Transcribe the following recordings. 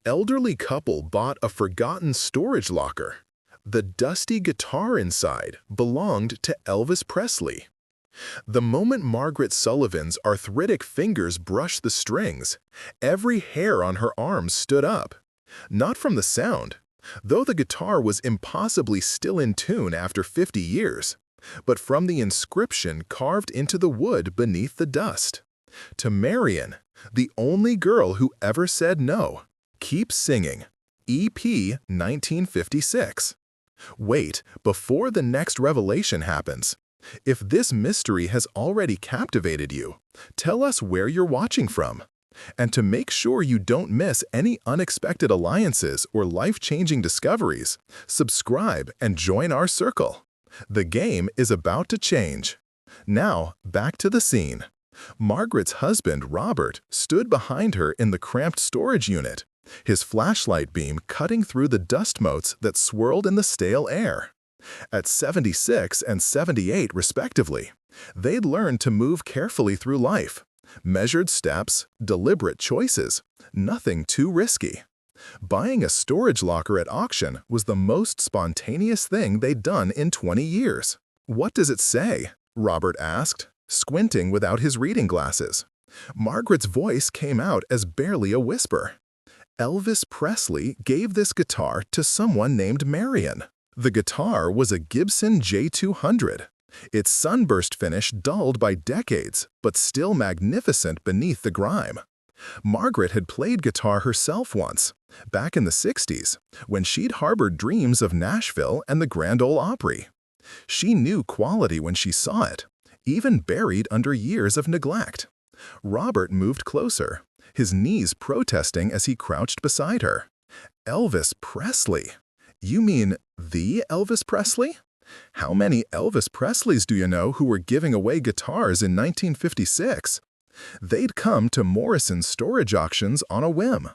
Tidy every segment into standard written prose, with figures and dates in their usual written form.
Elderly couple bought a forgotten storage locker. The dusty guitar inside belonged to Elvis Presley. The moment Margaret Sullivan's arthritic fingers brushed the strings, every hair on her arms stood up. Not from the sound, though the guitar was impossibly still in tune after 50 years, but from the inscription carved into the wood beneath the dust. To Marion, the only girl who ever said no. Keep Singing, EP 1956. Wait, before the next revelation happens. If this mystery has already captivated you, tell us where you're watching from. And to make sure you don't miss any unexpected alliances or life-changing discoveries, subscribe and join our circle. The game is about to change. Now, back to the scene. Margaret's husband, Robert, stood behind her in the cramped storage unit, his flashlight beam cutting through the dust motes that swirled in the stale air. At 76 and 78, respectively, they'd learned to move carefully through life. Measured steps, deliberate choices, nothing too risky. Buying a storage locker at auction was the most spontaneous thing they'd done in 20 years. "What does it say?" Robert asked, squinting without his reading glasses. Margaret's voice came out as barely a whisper. Elvis Presley gave this guitar to someone named Marion. The guitar was a Gibson J200, its sunburst finish dulled by decades, but still magnificent beneath the grime. Margaret had played guitar herself once, back in the 60s, when she'd harbored dreams of Nashville and the Grand Ole Opry. She knew quality when she saw it, even buried under years of neglect. Robert moved closer, his knees protesting as he crouched beside her. Elvis Presley? You mean the Elvis Presley? How many Elvis Presleys do you know who were giving away guitars in 1956? They'd come to Morrison's storage auctions on a whim.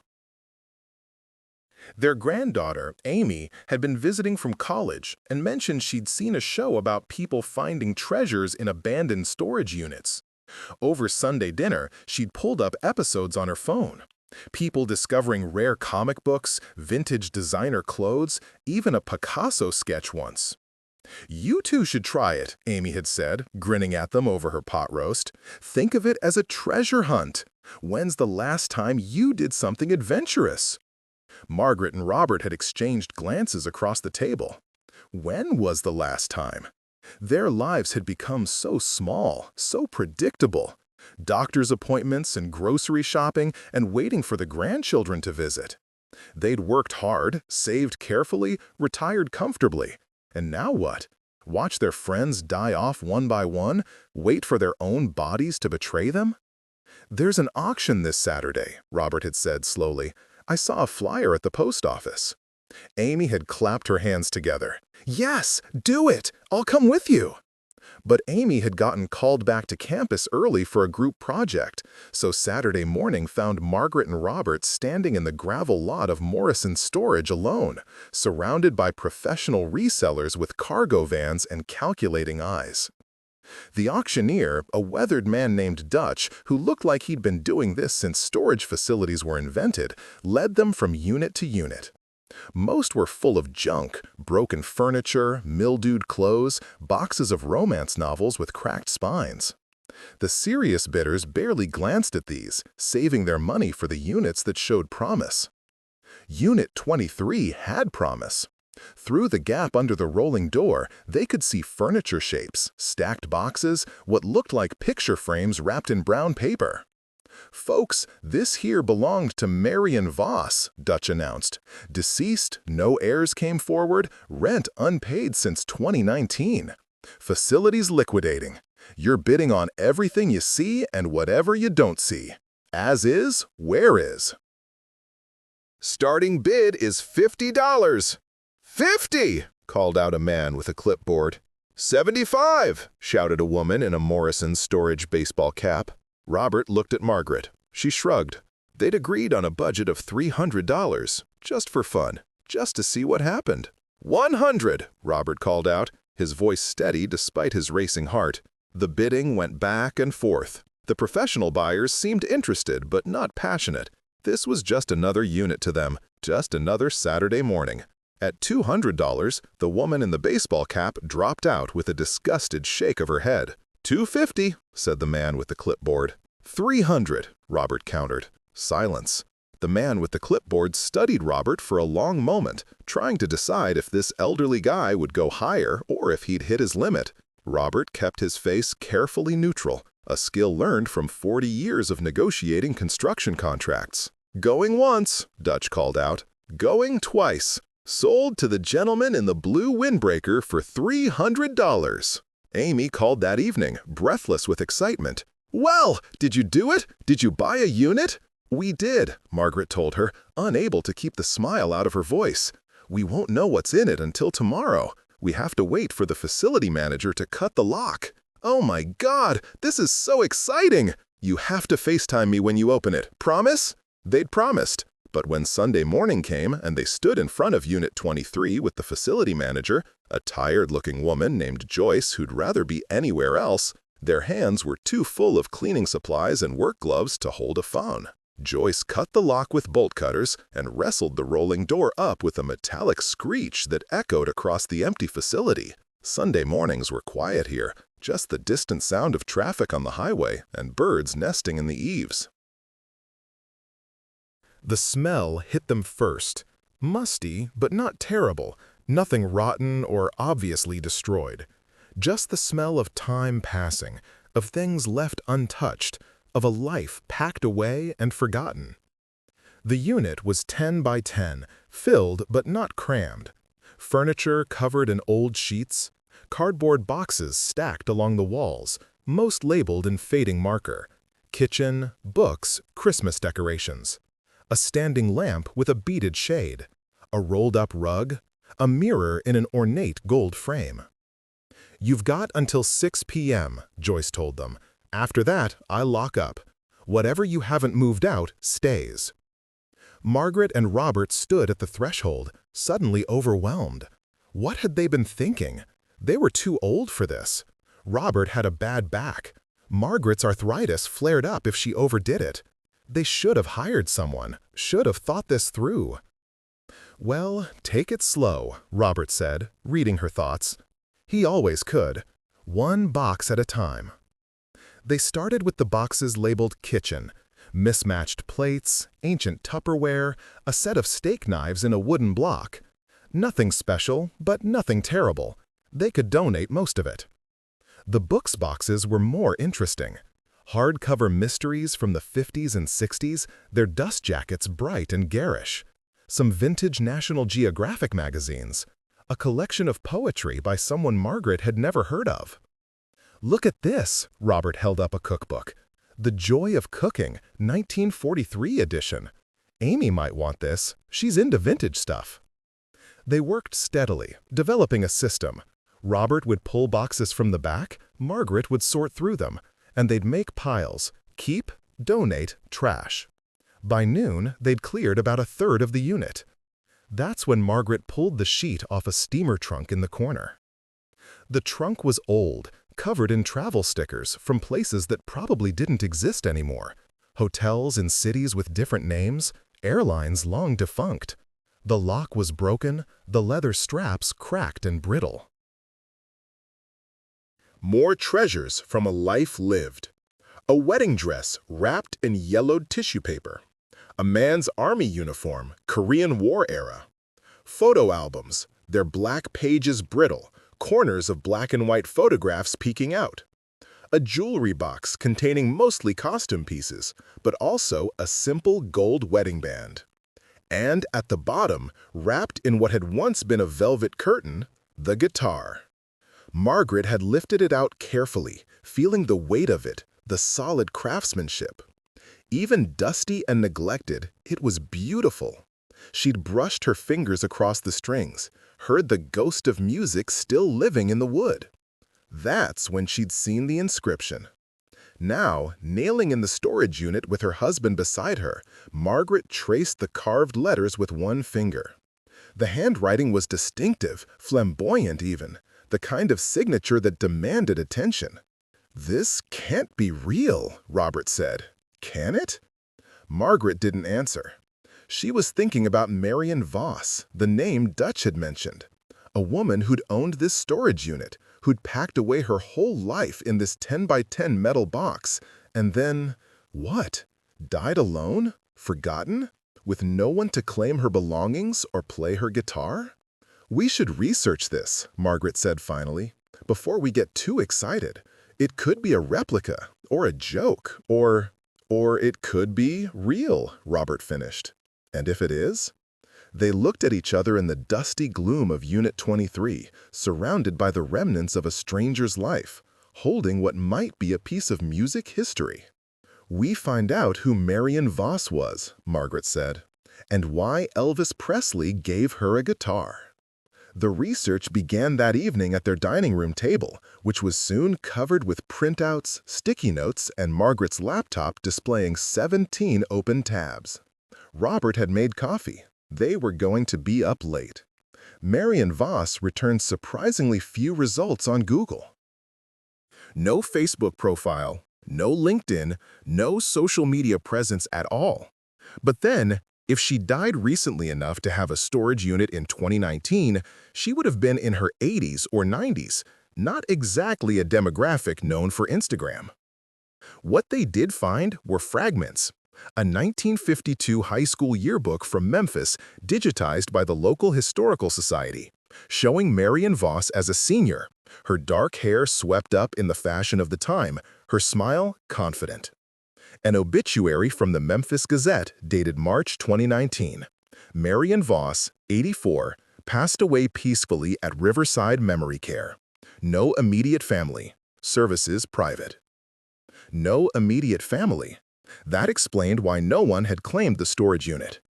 Their granddaughter, Amy, had been visiting from college and mentioned she'd seen a show about people finding treasures in abandoned storage units. Over Sunday dinner, she'd pulled up episodes on her phone. People discovering rare comic books, vintage designer clothes, even a Picasso sketch once. "You two should try it," Amy had said, grinning at them over her pot roast. "Think of it as a treasure hunt. When's the last time you did something adventurous?" Margaret and Robert had exchanged glances across the table. When was the last time? Their lives had become so small, so predictable. Doctor's appointments and grocery shopping and waiting for the grandchildren to visit. They'd worked hard, saved carefully, retired comfortably. And now what? Watch their friends die off one by one? Wait for their own bodies to betray them? "There's an auction this Saturday," Robert had said slowly. "I saw a flyer at the post office." Amy had clapped her hands together. "Yes, do it! I'll come with you!" But Amy had gotten called back to campus early for a group project, so Saturday morning found Margaret and Robert standing in the gravel lot of Morrison's storage alone, surrounded by professional resellers with cargo vans and calculating eyes. The auctioneer, a weathered man named Dutch, who looked like he'd been doing this since storage facilities were invented, led them from unit to unit. Most were full of junk, broken furniture, mildewed clothes, boxes of romance novels with cracked spines. The serious bidders barely glanced at these, saving their money for the units that showed promise. Unit 23 had promise. Through the gap under the rolling door, they could see furniture shapes, stacked boxes, what looked like picture frames wrapped in brown paper. "Folks, this here belonged to Marion Voss," Dutch announced. "Deceased, no heirs came forward, rent unpaid since 2019. Facilities liquidating. You're bidding on everything you see and whatever you don't see. As is, where is?" "Starting bid is $50. "50!" called out a man with a clipboard. "75!" shouted a woman in a Morrison's storage baseball cap. Robert looked at Margaret. She shrugged. They'd agreed on a budget of $300, just for fun, just to see what happened. "100!" Robert called out, his voice steady despite his racing heart. The bidding went back and forth. The professional buyers seemed interested but not passionate. This was just another unit to them, just another Saturday morning. At $200, the woman in the baseball cap dropped out with a disgusted shake of her head. $250, said the man with the clipboard. $300, Robert countered. Silence. The man with the clipboard studied Robert for a long moment, trying to decide if this elderly guy would go higher or if he'd hit his limit. Robert kept his face carefully neutral, a skill learned from 40 years of negotiating construction contracts. "Going once," Dutch called out. "Going twice. Sold to the gentleman in the blue windbreaker for $300. Amy called that evening, breathless with excitement. "Well, did you do it? Did you buy a unit?" "We did," Margaret told her, unable to keep the smile out of her voice. "We won't know what's in it until tomorrow. We have to wait for the facility manager to cut the lock." "Oh my God, this is so exciting! You have to FaceTime me when you open it. Promise?" They'd promised. But when Sunday morning came and they stood in front of Unit 23 with the facility manager, a tired-looking woman named Joyce who'd rather be anywhere else, their hands were too full of cleaning supplies and work gloves to hold a phone. Joyce cut the lock with bolt cutters and wrestled the rolling door up with a metallic screech that echoed across the empty facility. Sunday mornings were quiet here, just the distant sound of traffic on the highway and birds nesting in the eaves. The smell hit them first. Musty, but not terrible. Nothing rotten or obviously destroyed. Just the smell of time passing, of things left untouched, of a life packed away and forgotten. The unit was 10 by 10, filled but not crammed. Furniture covered in old sheets, cardboard boxes stacked along the walls, most labeled in fading marker. Kitchen, books, Christmas decorations. A standing lamp with a beaded shade, a rolled-up rug, a mirror in an ornate gold frame. "You've got until 6 p.m., Joyce told them. "After that, I lock up. Whatever you haven't moved out stays." Margaret and Robert stood at the threshold, suddenly overwhelmed. What had they been thinking? They were too old for this. Robert had a bad back. Margaret's arthritis flared up if she overdid it. They should have hired someone, should have thought this through. "Well, take it slow," Robert said, reading her thoughts. He always could. One box at a time. They started with the boxes labeled kitchen. Mismatched plates, ancient Tupperware, a set of steak knives in a wooden block. Nothing special, but nothing terrible. They could donate most of it. The books boxes were more interesting. Hardcover mysteries from the 50s and 60s, their dust jackets bright and garish. Some vintage National Geographic magazines. A collection of poetry by someone Margaret had never heard of. "Look at this," Robert held up a cookbook. "The Joy of Cooking, 1943 edition. Amy might want this. She's into vintage stuff." They worked steadily, developing a system. Robert would pull boxes from the back, Margaret would sort through them, and they'd make piles: keep, donate, trash. By noon, they'd cleared about a third of the unit. That's when Margaret pulled the sheet off a steamer trunk in the corner. The trunk was old, covered in travel stickers from places that probably didn't exist anymore. Hotels in cities with different names, airlines long defunct. The lock was broken, the leather straps cracked and brittle. More treasures from a life lived. A wedding dress wrapped in yellowed tissue paper. A man's army uniform, Korean War era. Photo albums, their black pages brittle, corners of black and white photographs peeking out. A jewelry box containing mostly costume pieces, but also a simple gold wedding band. And at the bottom, wrapped in what had once been a velvet curtain, the guitar. Margaret had lifted it out carefully, feeling the weight of it, the solid craftsmanship. Even dusty and neglected, it was beautiful. She'd brushed her fingers across the strings, heard the ghost of music still living in the wood. That's when she'd seen the inscription. Now, nailing in the storage unit with her husband beside her, Margaret traced the carved letters with one finger. The handwriting was distinctive, flamboyant even, the kind of signature that demanded attention. "This can't be real," Robert said. "Can it?" Margaret didn't answer. She was thinking about Marion Voss, the name Dutch had mentioned. A woman who'd owned this storage unit, who'd packed away her whole life in this 10 by 10 metal box, and then, what? Died alone? Forgotten? With no one to claim her belongings or play her guitar? "We should research this," Margaret said finally, "before we get too excited. It could be a replica, or a joke, or it could be real," Robert finished. "And if it is?" They looked at each other in the dusty gloom of Unit 23, surrounded by the remnants of a stranger's life, holding what might be a piece of music history. "We find out who Marion Voss was," Margaret said, "and why Elvis Presley gave her a guitar." The research began that evening at their dining room table, which was soon covered with printouts, sticky notes, and Margaret's laptop displaying 17 open tabs. Robert had made coffee. They were going to be up late. Marion Voss returned surprisingly few results on Google. No Facebook profile, no LinkedIn, no social media presence at all. But then, if she died recently enough to have a storage unit in 2019, she would have been in her 80s or 90s, not exactly a demographic known for Instagram. What they did find were fragments. A 1952 high school yearbook from Memphis digitized by the local historical society, showing Marion Voss as a senior, her dark hair swept up in the fashion of the time, her smile confident. An obituary from the Memphis Gazette dated March 2019. Marion Voss, 84, passed away peacefully at Riverside Memory Care. No immediate family. Services private. No immediate family. That explained why no one had claimed the storage unit.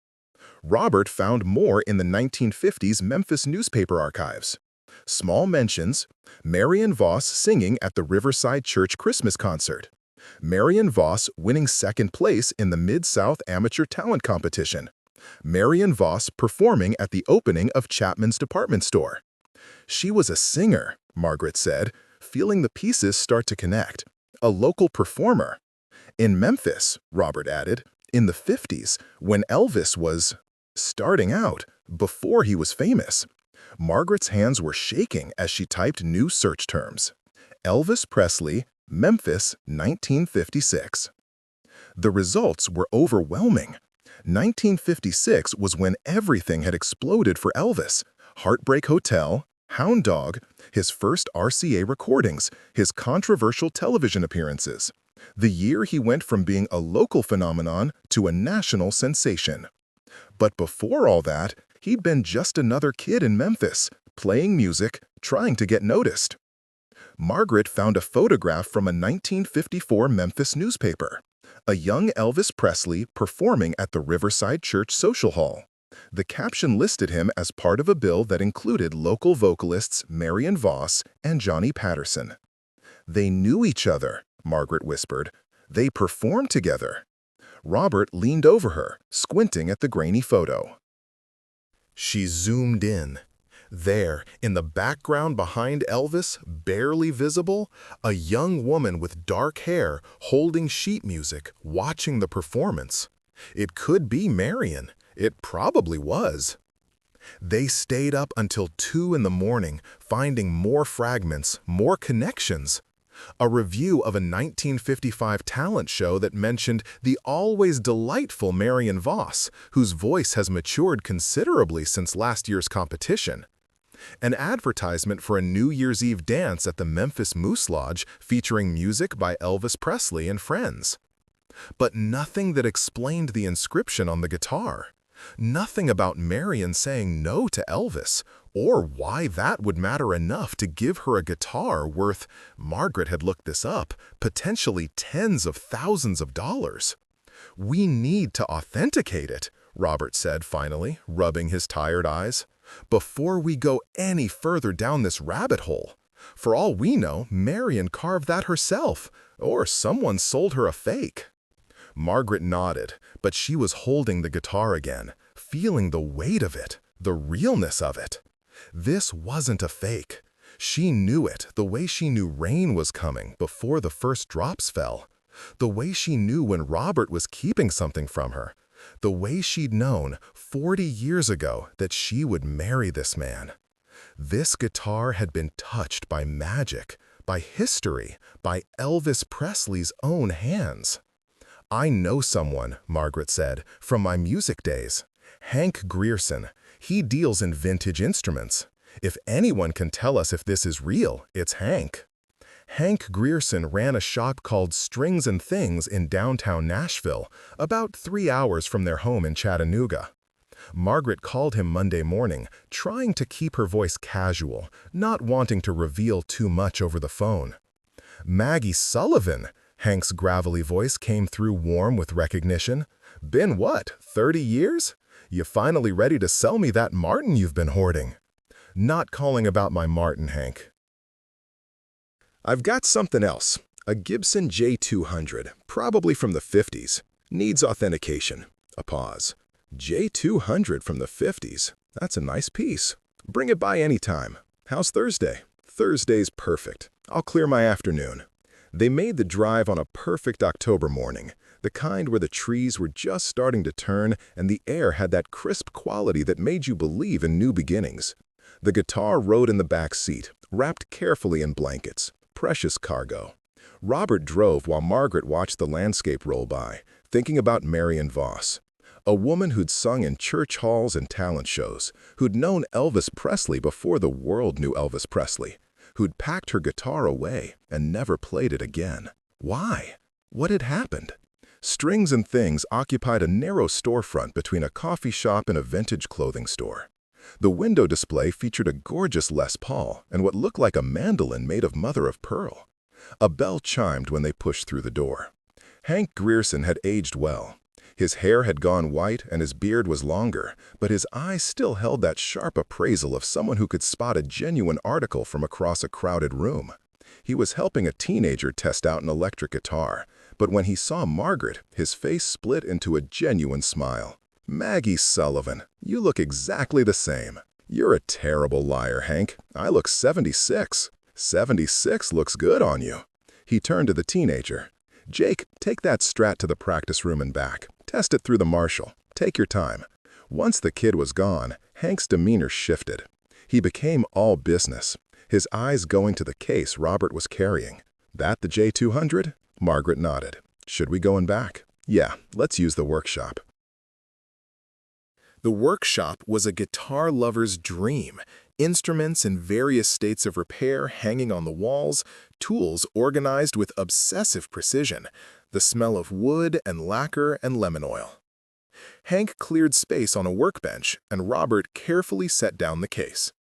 Robert found more in the 1950s Memphis newspaper archives. Small mentions: Marion Voss singing at the Riverside Church Christmas concert. Marion Voss winning second place in the Mid-South Amateur Talent Competition. Marion Voss performing at the opening of Chapman's department store. She was a singer, Margaret said, feeling the pieces start to connect. A local performer. In Memphis, Robert added, in the 50s, when Elvis was starting out, before he was famous. Margaret's hands were shaking as she typed new search terms. Elvis Presley, Memphis, 1956. The results were overwhelming. 1956 was when everything had exploded for Elvis. Heartbreak Hotel, Hound Dog, his first RCA recordings, his controversial television appearances. The year he went from being a local phenomenon to a national sensation. But before all that, he'd been just another kid in Memphis, playing music, trying to get noticed. Margaret found a photograph from a 1954 Memphis newspaper. A young Elvis Presley performing at the Riverside Church Social Hall. The caption listed him as part of a bill that included local vocalists Marion Voss and Johnny Patterson. They knew each other, Margaret whispered. They performed together. Robert leaned over her, squinting at the grainy photo. She zoomed in. There, in the background behind Elvis, barely visible, a young woman with dark hair holding sheet music, watching the performance. It could be Marion. It probably was. They stayed up until 2 in the morning, finding more fragments, more connections. A review of a 1955 talent show that mentioned the always delightful Marion Voss, whose voice has matured considerably since last year's competition. An advertisement for a New Year's Eve dance at the Memphis Moose Lodge featuring music by Elvis Presley and friends. But nothing that explained the inscription on the guitar. Nothing about Marion saying no to Elvis, or why that would matter enough to give her a guitar worth, Margaret had looked this up, potentially tens of thousands of dollars. "We need to authenticate it," Robert said finally, rubbing his tired eyes, "before we go any further down this rabbit hole. For all we know, Marion carved that herself, or someone sold her a fake." Margaret nodded, but she was holding the guitar again, feeling the weight of it, the realness of it. This wasn't a fake. She knew it the way she knew rain was coming before the first drops fell. The way she knew when Robert was keeping something from her. The way she'd known 40 years ago that she would marry this man. This guitar had been touched by magic, by history, by Elvis Presley's own hands. "I know someone," Margaret said, "from my music days. Hank Grierson. He deals in vintage instruments. If anyone can tell us if this is real, it's Hank." Hank Grierson ran a shop called Strings and Things in downtown Nashville, about 3 hours from their home in Chattanooga. Margaret called him Monday morning, trying to keep her voice casual, not wanting to reveal too much over the phone. "Maggie Sullivan," Hank's gravelly voice came through warm with recognition. "Been what, 30 years? You finally ready to sell me that Martin you've been hoarding?" "Not calling about my Martin, Hank. I've got something else. A Gibson J200, probably from the 50s. Needs authentication." A pause. "J200 from the 50s? That's a nice piece. Bring it by anytime. How's Thursday?" "Thursday's perfect. I'll clear my afternoon." They made the drive on a perfect October morning, the kind where the trees were just starting to turn and the air had that crisp quality that made you believe in new beginnings. The guitar rode in the back seat, wrapped carefully in blankets. Precious cargo. Robert drove while Margaret watched the landscape roll by, thinking about Marion Voss, a woman who'd sung in church halls and talent shows, who'd known Elvis Presley before the world knew Elvis Presley, who'd packed her guitar away and never played it again. Why? What had happened? Strings and Things occupied a narrow storefront between a coffee shop and a vintage clothing store. The window display featured a gorgeous Les Paul and what looked like a mandolin made of mother of pearl. A bell chimed when they pushed through the door. Hank Grierson had aged well. His hair had gone white and his beard was longer, but his eyes still held that sharp appraisal of someone who could spot a genuine article from across a crowded room. He was helping a teenager test out an electric guitar, but when he saw Margaret, his face split into a genuine smile. "Maggie Sullivan, you look exactly the same." "You're a terrible liar, Hank. I look 76. 76 looks good on you." He turned to the teenager. "Jake, take that Strat to the practice room and back. Test it through the Marshall. Take your time." Once the kid was gone, Hank's demeanor shifted. He became all business, his eyes going to the case Robert was carrying. "That the J200? Margaret nodded. "Should we go in back?" "Yeah, let's use the workshop." The workshop was a guitar lover's dream. Instruments in various states of repair hanging on the walls, tools organized with obsessive precision, the smell of wood and lacquer and lemon oil. Hank cleared space on a workbench, and Robert carefully set down the case.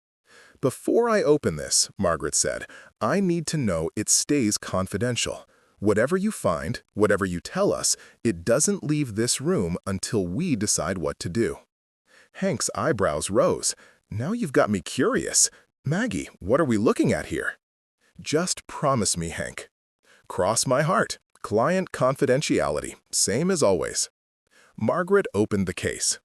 "Before I open this," Margaret said, "I need to know it stays confidential. Whatever you find, whatever you tell us, it doesn't leave this room until we decide what to do." Hank's eyebrows rose. "Now you've got me curious. Maggie, what are we looking at here?" "Just promise me, Hank." "Cross my heart. Client confidentiality, same as always." Margaret opened the case.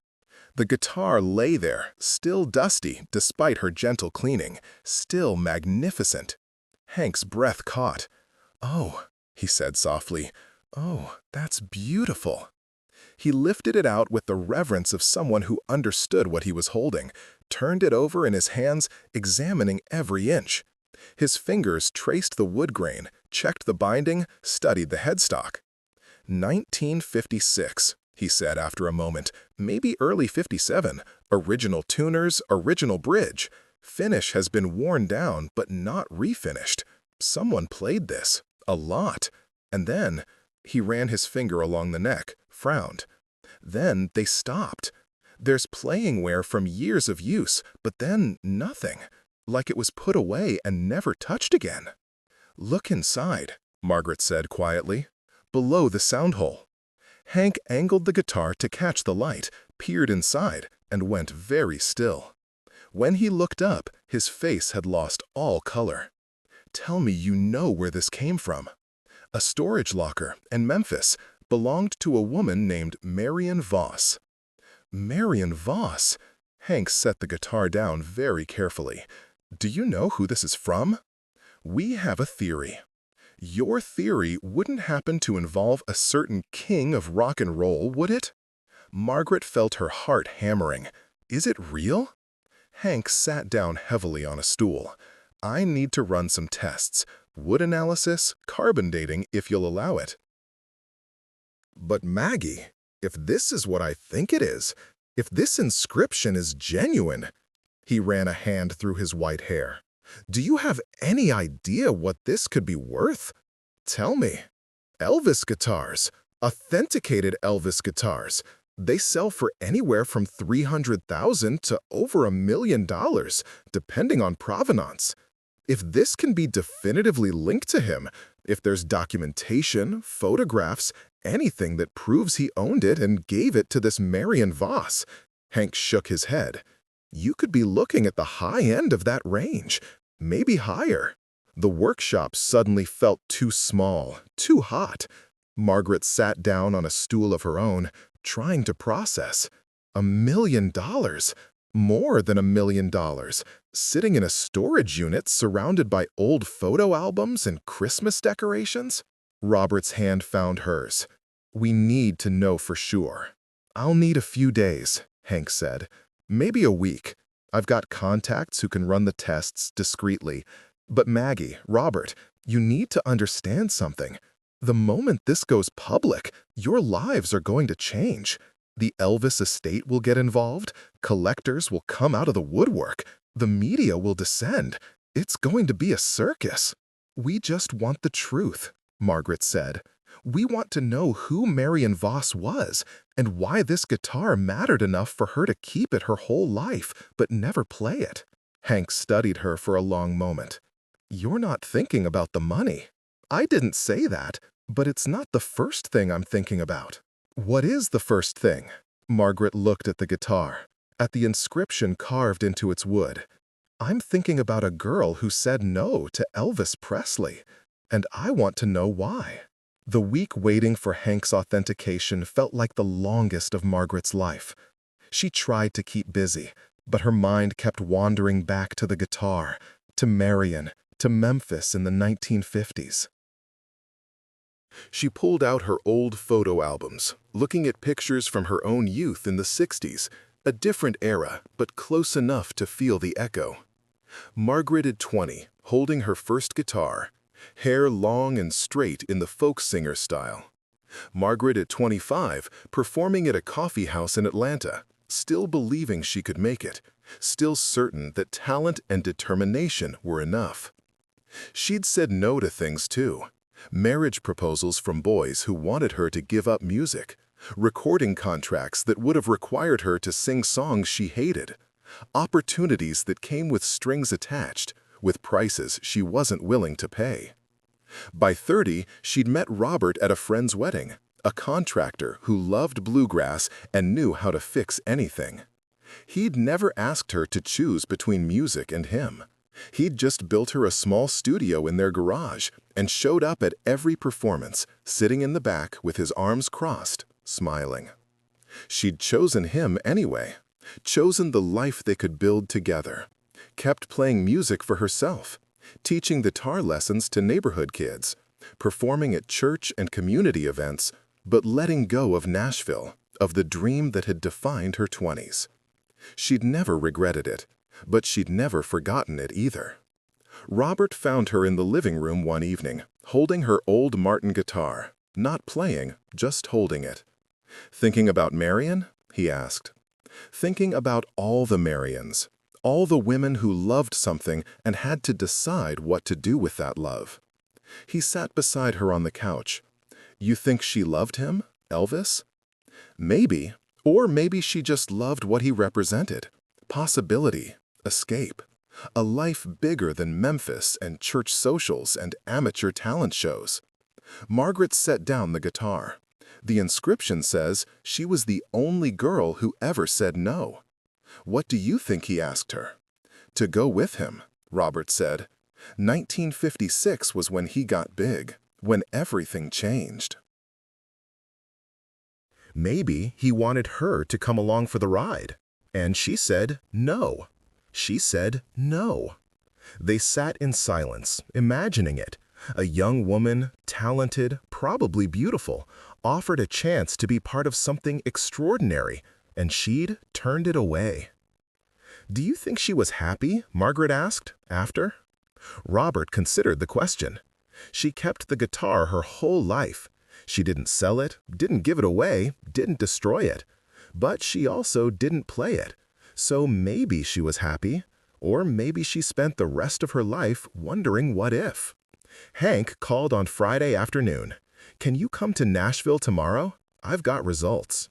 The guitar lay there, still dusty despite her gentle cleaning, still magnificent. Hank's breath caught. "Oh," he said softly, "oh, that's beautiful." He lifted it out with the reverence of someone who understood what he was holding, turned it over in his hands, examining every inch. His fingers traced the wood grain, checked the binding, studied the headstock. 1956, he said after a moment, maybe early 57. Original tuners, original bridge. Finish has been worn down, but not refinished. Someone played this. A lot. And then, he ran his finger along the neck, frowned. Then they stopped. There's playing wear from years of use, but then nothing. Like it was put away and never touched again. "Look inside," Margaret said quietly. "Below the sound hole." Hank angled the guitar to catch the light, peered inside, and went very still. When he looked up, his face had lost all color. "Tell me you know where this came from." "A storage locker in Memphis. Belonged to a woman named Marion Voss." "Marion Voss?" Hank set the guitar down very carefully. "Do you know who this is from?" "We have a theory." Your theory wouldn't happen to involve a certain king of rock and roll, would it? Margaret felt her heart hammering. Is it real? Hank sat down heavily on a stool. I need to run some tests. Wood analysis, carbon dating, if you'll allow it. But Maggie, if this is what I think it is, if this inscription is genuine, he ran a hand through his white hair. Do you have any idea what this could be worth? Tell me. Elvis guitars, authenticated Elvis guitars. They sell for anywhere from $300,000 to over $1 million, depending on provenance. If this can be definitively linked to him, if there's documentation, photographs, anything that proves he owned it and gave it to this Marion Voss, Hank shook his head. You could be looking at the high end of that range, maybe higher. The workshop suddenly felt too small, too hot. Margaret sat down on a stool of her own, trying to process. $1 million, more than $1 million, sitting in a storage unit surrounded by old photo albums and Christmas decorations? Robert's hand found hers. We need to know for sure. I'll need a few days, Hank said. Maybe a week. I've got contacts who can run the tests discreetly. But Maggie, Robert, you need to understand something. The moment this goes public, your lives are going to change. The Elvis estate will get involved, collectors will come out of the woodwork, the media will descend. It's going to be a circus. We just want the truth, Margaret said. We want to know who Marion Voss was and why this guitar mattered enough for her to keep it her whole life but never play it. Hank studied her for a long moment. You're not thinking about the money. I didn't say that, but it's not the first thing I'm thinking about. What is the first thing? Margaret looked at the guitar, at the inscription carved into its wood. I'm thinking about a girl who said no to Elvis Presley, and I want to know why. The week waiting for Hank's authentication felt like the longest of Margaret's life. She tried to keep busy, but her mind kept wandering back to the guitar, to Marion, to Memphis in the 1950s. She pulled out her old photo albums, looking at pictures from her own youth in the 60s, a different era, but close enough to feel the echo. Margaret at 20, holding her first guitar, hair long and straight in the folk singer style. Margaret at 25, performing at a coffee house in Atlanta, still believing she could make it, still certain that talent and determination were enough. She'd said no to things too. Marriage proposals from boys who wanted her to give up music, recording contracts that would have required her to sing songs she hated, opportunities that came with strings attached, with prices she wasn't willing to pay. By 30, she'd met Robert at a friend's wedding, a contractor who loved bluegrass and knew how to fix anything. He'd never asked her to choose between music and him. He'd just built her a small studio in their garage and showed up at every performance, sitting in the back with his arms crossed, smiling. She'd chosen him anyway, chosen the life they could build together, kept playing music for herself, teaching guitar lessons to neighborhood kids, performing at church and community events, but letting go of Nashville, of the dream that had defined her 20s. She'd never regretted it, but she'd never forgotten it either. Robert found her in the living room one evening, holding her old Martin guitar, not playing, just holding it. Thinking about Marion? He asked. Thinking about all the Marions, all the women who loved something and had to decide what to do with that love. He sat beside her on the couch. You think she loved him, Elvis? Maybe, or maybe she just loved what he represented. Possibility, escape, a life bigger than Memphis and church socials and amateur talent shows. Margaret set down the guitar. The inscription says she was the only girl who ever said no. What do you think he asked her? To go with him, Robert said. 1956 was when he got big, when everything changed. Maybe he wanted her to come along for the ride, and she said no. She said no. They sat in silence, imagining it, A young woman, talented, probably beautiful, offered a chance to be part of something extraordinary, and she'd turned it away. "Do you think she was happy?" Margaret asked, after. Robert considered the question. She kept the guitar her whole life. She didn't sell it, didn't give it away, didn't destroy it. But she also didn't play it. So maybe she was happy, or maybe she spent the rest of her life wondering what if. Hank called on Friday afternoon. "Can you come to Nashville tomorrow? I've got results."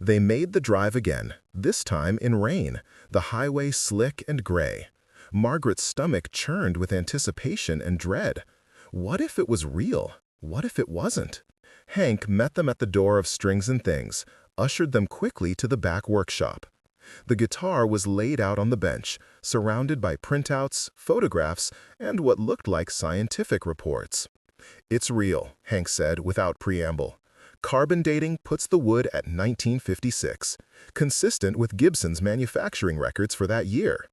They made the drive again, this time in rain, the highway slick and gray. Margaret's stomach churned with anticipation and dread. What if it was real? What if it wasn't? Hank met them at the door of Strings and Things, ushered them quickly to the back workshop. The guitar was laid out on the bench, surrounded by printouts, photographs, and what looked like scientific reports. "It's real," Hank said without preamble. "Carbon dating puts the wood at 1956, consistent with Gibson's manufacturing records for that year.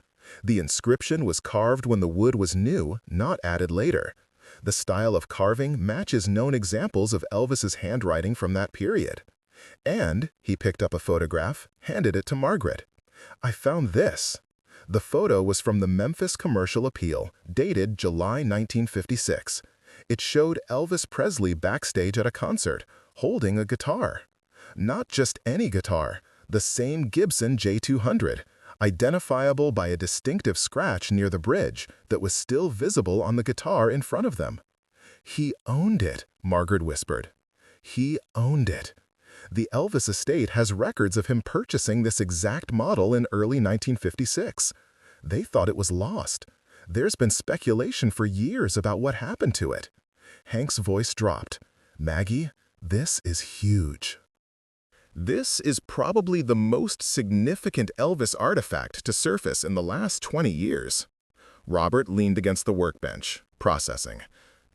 The inscription was carved when the wood was new, not added later. The style of carving matches known examples of Elvis's handwriting from that period." And he picked up a photograph, handed it to Margaret. "I found this." The photo was from the Memphis Commercial Appeal, dated July 1956. It showed Elvis Presley backstage at a concert, holding a guitar. Not just any guitar, the same Gibson J200, identifiable by a distinctive scratch near the bridge that was still visible on the guitar in front of them. "He owned it," Margaret whispered. "He owned it." The Elvis estate has records of him purchasing this exact model in early 1956. They thought it was lost. There's been speculation for years about what happened to it. Hank's voice dropped. "Maggie, this is huge." This is probably the most significant Elvis artifact to surface in the last 20 years. Robert leaned against the workbench, processing.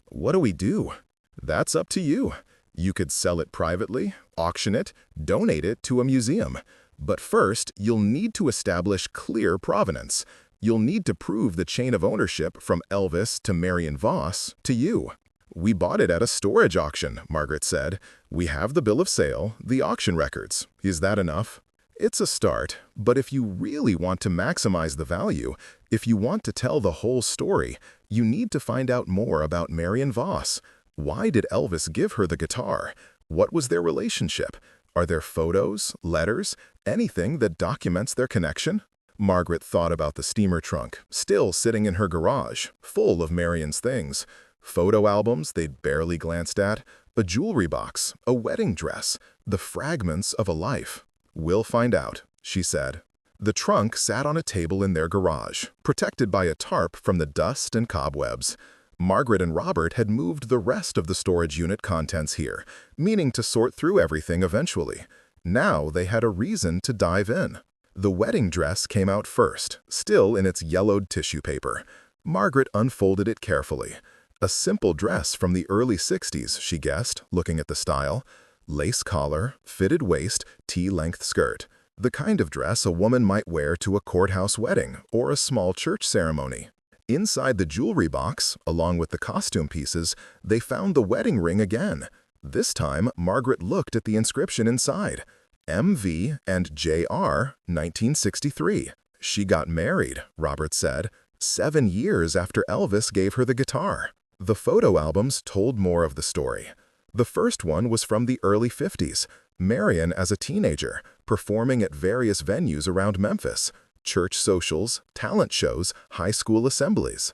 "What do we do?" "That's up to you. You could sell it privately, auction it, donate it to a museum. But first, you'll need to establish clear provenance. You'll need to prove the chain of ownership from Elvis to Marion Voss to you." "We bought it at a storage auction," Margaret said. "We have the bill of sale, the auction records. Is that enough?" "It's a start, but if you really want to maximize the value, if you want to tell the whole story, you need to find out more about Marion Voss. Why did Elvis give her the guitar? What was their relationship? Are there photos, letters, anything that documents their connection?" Margaret thought about the steamer trunk, still sitting in her garage, full of Marion's things. Photo albums they'd barely glanced at, a jewelry box, a wedding dress, the fragments of a life. "We'll find out," she said. The trunk sat on a table in their garage, protected by a tarp from the dust and cobwebs. Margaret and Robert had moved the rest of the storage unit contents here, meaning to sort through everything eventually. Now they had a reason to dive in. The wedding dress came out first, still in its yellowed tissue paper. Margaret unfolded it carefully. A simple dress from the early 60s, she guessed, looking at the style. Lace collar, fitted waist, T-length skirt. The kind of dress a woman might wear to a courthouse wedding or a small church ceremony. Inside the jewelry box, along with the costume pieces, they found the wedding ring again. This time, Margaret looked at the inscription inside. MV and JR, 1963. She got married, Robert said, 7 years after Elvis gave her the guitar. The photo albums told more of the story. The first one was from the early 50s, Marion as a teenager, performing at various venues around Memphis. Church socials, talent shows, high school assemblies.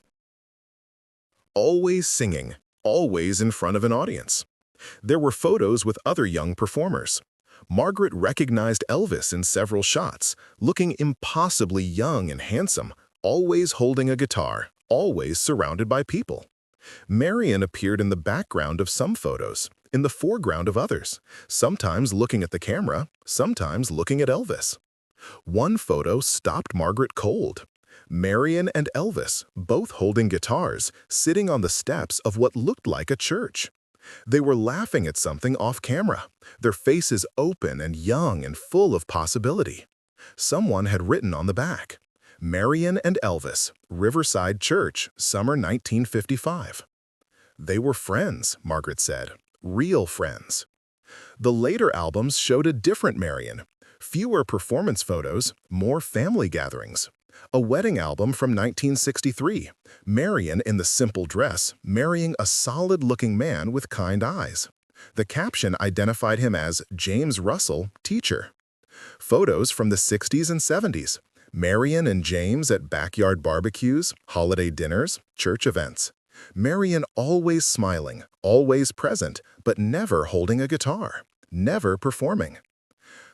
Always singing, always in front of an audience. There were photos with other young performers. Margaret recognized Elvis in several shots, looking impossibly young and handsome, always holding a guitar, always surrounded by people. Marion appeared in the background of some photos, in the foreground of others, sometimes looking at the camera, sometimes looking at Elvis. One photo stopped Margaret cold. Marion and Elvis, both holding guitars, sitting on the steps of what looked like a church. They were laughing at something off camera, their faces open and young and full of possibility. Someone had written on the back, "Marion and Elvis, Riverside Church, summer 1955. They were friends, Margaret said. Real friends. The later albums showed a different Marion. Fewer performance photos, more family gatherings. A wedding album from 1963. Marion in the simple dress, marrying a solid-looking man with kind eyes. The caption identified him as James Russell, teacher. Photos from the 60s and 70s. Marion and James at backyard barbecues, holiday dinners, church events. Marion always smiling, always present, but never holding a guitar, never performing.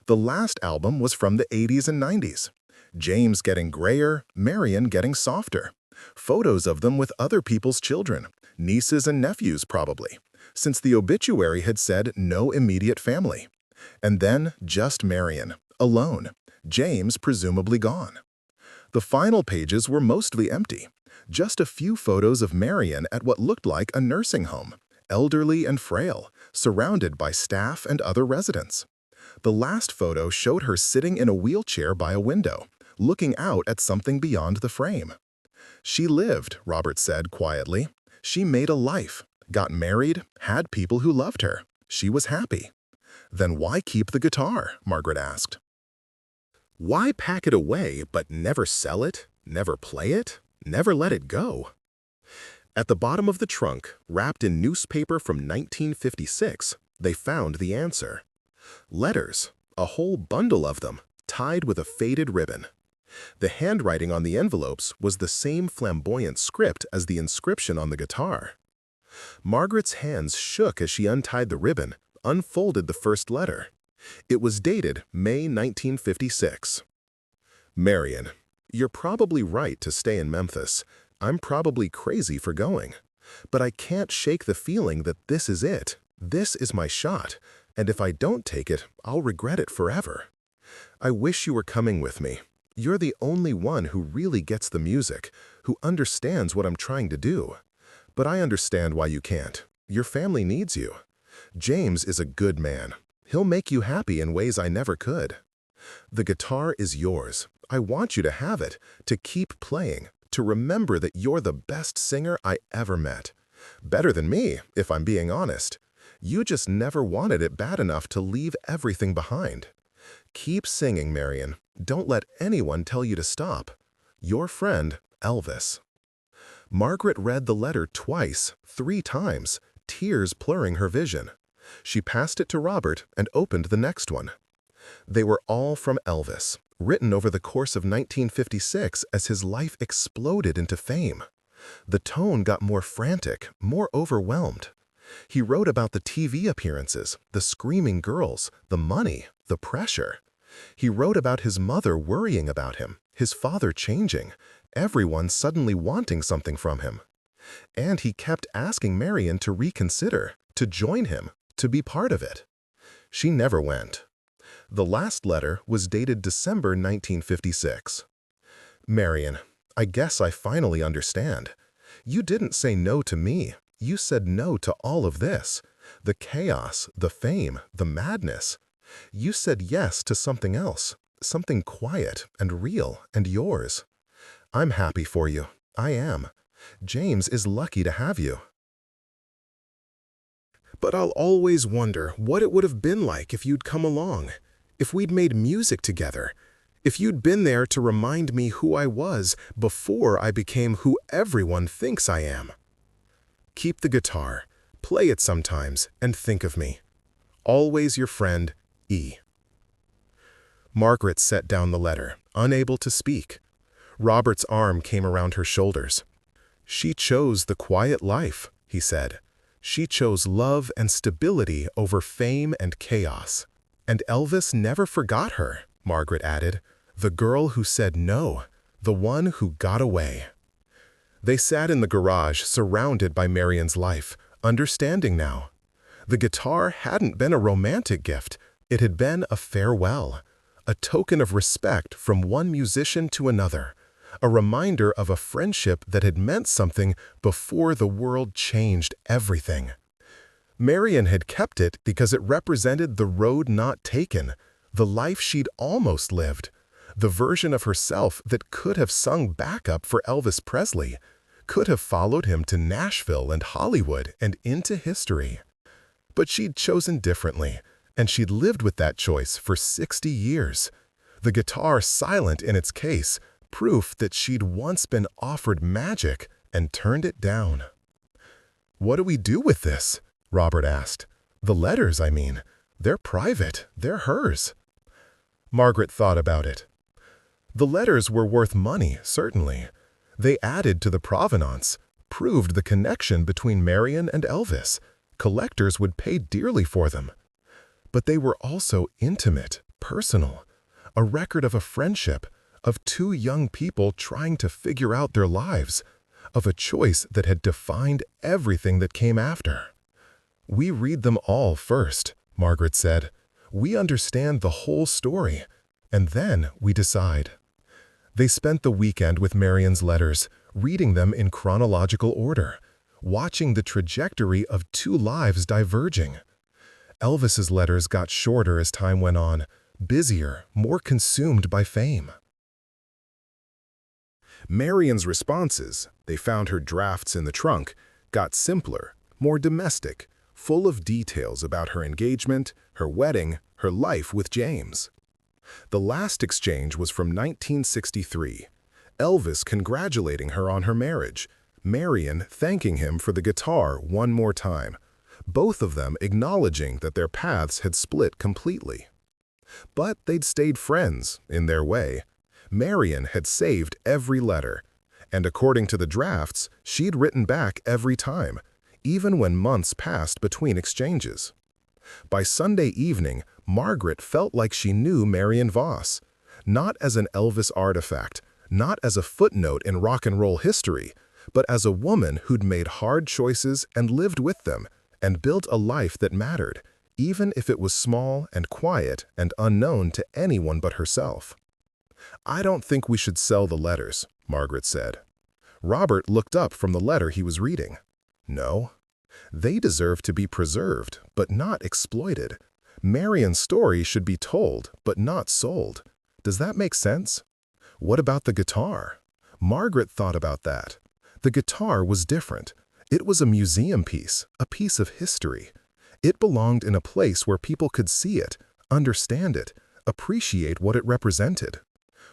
The last album was from the 80s and 90s. James getting grayer, Marion getting softer. Photos of them with other people's children, nieces and nephews probably, since the obituary had said no immediate family. And then just Marion, alone, James presumably gone. The final pages were mostly empty. Just a few photos of Marion at what looked like a nursing home, elderly and frail, surrounded by staff and other residents. The last photo showed her sitting in a wheelchair by a window, looking out at something beyond the frame. She lived, Robert said quietly. She made a life, got married, had people who loved her. She was happy. Then why keep the guitar? Margaret asked. Why pack it away but never sell it, never play it, never let it go? At the bottom of the trunk, wrapped in newspaper from 1956, they found the answer. Letters, a whole bundle of them, tied with a faded ribbon. The handwriting on the envelopes was the same flamboyant script as the inscription on the guitar. Margaret's hands shook as she untied the ribbon, unfolded the first letter. It was dated May 1956. Marion, you're probably right to stay in Memphis. I'm probably crazy for going. But I can't shake the feeling that this is it. This is my shot. And if I don't take it, I'll regret it forever. I wish you were coming with me. You're the only one who really gets the music, who understands what I'm trying to do. But I understand why you can't. Your family needs you. James is a good man. He'll make you happy in ways I never could. The guitar is yours. I want you to have it, to keep playing, to remember that you're the best singer I ever met. Better than me, if I'm being honest. You just never wanted it bad enough to leave everything behind. Keep singing, Marion. Don't let anyone tell you to stop. Your friend, Elvis. Margaret read the letter twice, 3 times, tears blurring her vision. She passed it to Robert and opened the next one. They were all from Elvis, written over the course of 1956 as his life exploded into fame. The tone got more frantic, more overwhelmed. He wrote about the TV appearances, the screaming girls, the money, the pressure. He wrote about his mother worrying about him, his father changing, everyone suddenly wanting something from him. And he kept asking Marion to reconsider, to join him, to be part of it. She never went. The last letter was dated December 1956. Marion, I guess I finally understand. You didn't say no to me. You said no to all of this. The chaos, the fame, the madness. You said yes to something else, something quiet and real and yours. I'm happy for you. I am. James is lucky to have you. But I'll always wonder what it would have been like if you'd come along, if we'd made music together, if you'd been there to remind me who I was before I became who everyone thinks I am. Keep the guitar, play it sometimes, and think of me. Always your friend, E. Margaret set down the letter, unable to speak. Robert's arm came around her shoulders. She chose the quiet life, he said. She chose love and stability over fame and chaos. And Elvis never forgot her, Margaret added. The girl who said no, the one who got away. They sat in the garage surrounded by Marion's life, understanding now. The guitar hadn't been a romantic gift. It had been a farewell, a token of respect from one musician to another, a reminder of a friendship that had meant something before the world changed everything. Marion had kept it because it represented the road not taken, the life she'd almost lived, the version of herself that could have sung backup for Elvis Presley, could have followed him to Nashville and Hollywood and into history. But she'd chosen differently, and she'd lived with that choice for 60 years. The guitar silent in its case, proof that she'd once been offered magic and turned it down. "What do we do with this?" Robert asked. "The letters, I mean. They're private. They're hers." Margaret thought about it. The letters were worth money, certainly. They added to the provenance, proved the connection between Marion and Elvis. Collectors would pay dearly for them. But they were also intimate, personal, a record of a friendship, of two young people trying to figure out their lives, of a choice that had defined everything that came after. "We read them all first," Margaret said. "We understand the whole story, and then we decide." They spent the weekend with Marion's letters, reading them in chronological order, watching the trajectory of two lives diverging. Elvis's letters got shorter as time went on, busier, more consumed by fame. Marion's responses, they found her drafts in the trunk, got simpler, more domestic, full of details about her engagement, her wedding, her life with James. The last exchange was from 1963, Elvis congratulating her on her marriage, Marion thanking him for the guitar one more time, both of them acknowledging that their paths had split completely. But they'd stayed friends, in their way. Marion had saved every letter, and according to the drafts, she'd written back every time, even when months passed between exchanges. By Sunday evening, Margaret felt like she knew Marion Voss, not as an Elvis artifact, not as a footnote in rock and roll history, but as a woman who'd made hard choices and lived with them, and built a life that mattered, even if it was small and quiet and unknown to anyone but herself. "I don't think we should sell the letters," Margaret said. Robert looked up from the letter he was reading. "No. They deserve to be preserved, but not exploited. Marion's story should be told, but not sold. Does that make sense?" "What about the guitar?" Margaret thought about that. The guitar was different. It was a museum piece, a piece of history. It belonged in a place where people could see it, understand it, appreciate what it represented.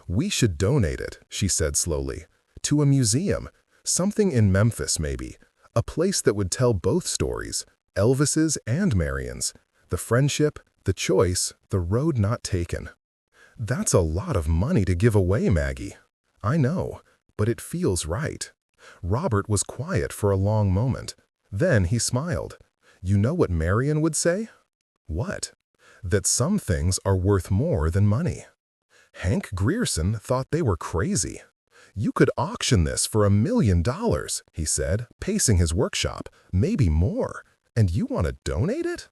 "We should donate it," she said slowly, "to a museum, something in Memphis maybe, a place that would tell both stories, Elvis's and Marion's, the friendship, the choice, the road not taken." "That's a lot of money to give away, Maggie." "I know, but it feels right." Robert was quiet for a long moment. Then he smiled. "You know what Marion would say?" "What?" "That some things are worth more than money." Hank Grierson thought they were crazy. "You could auction this for $1 million, he said, pacing his workshop, maybe more. And you want to donate it?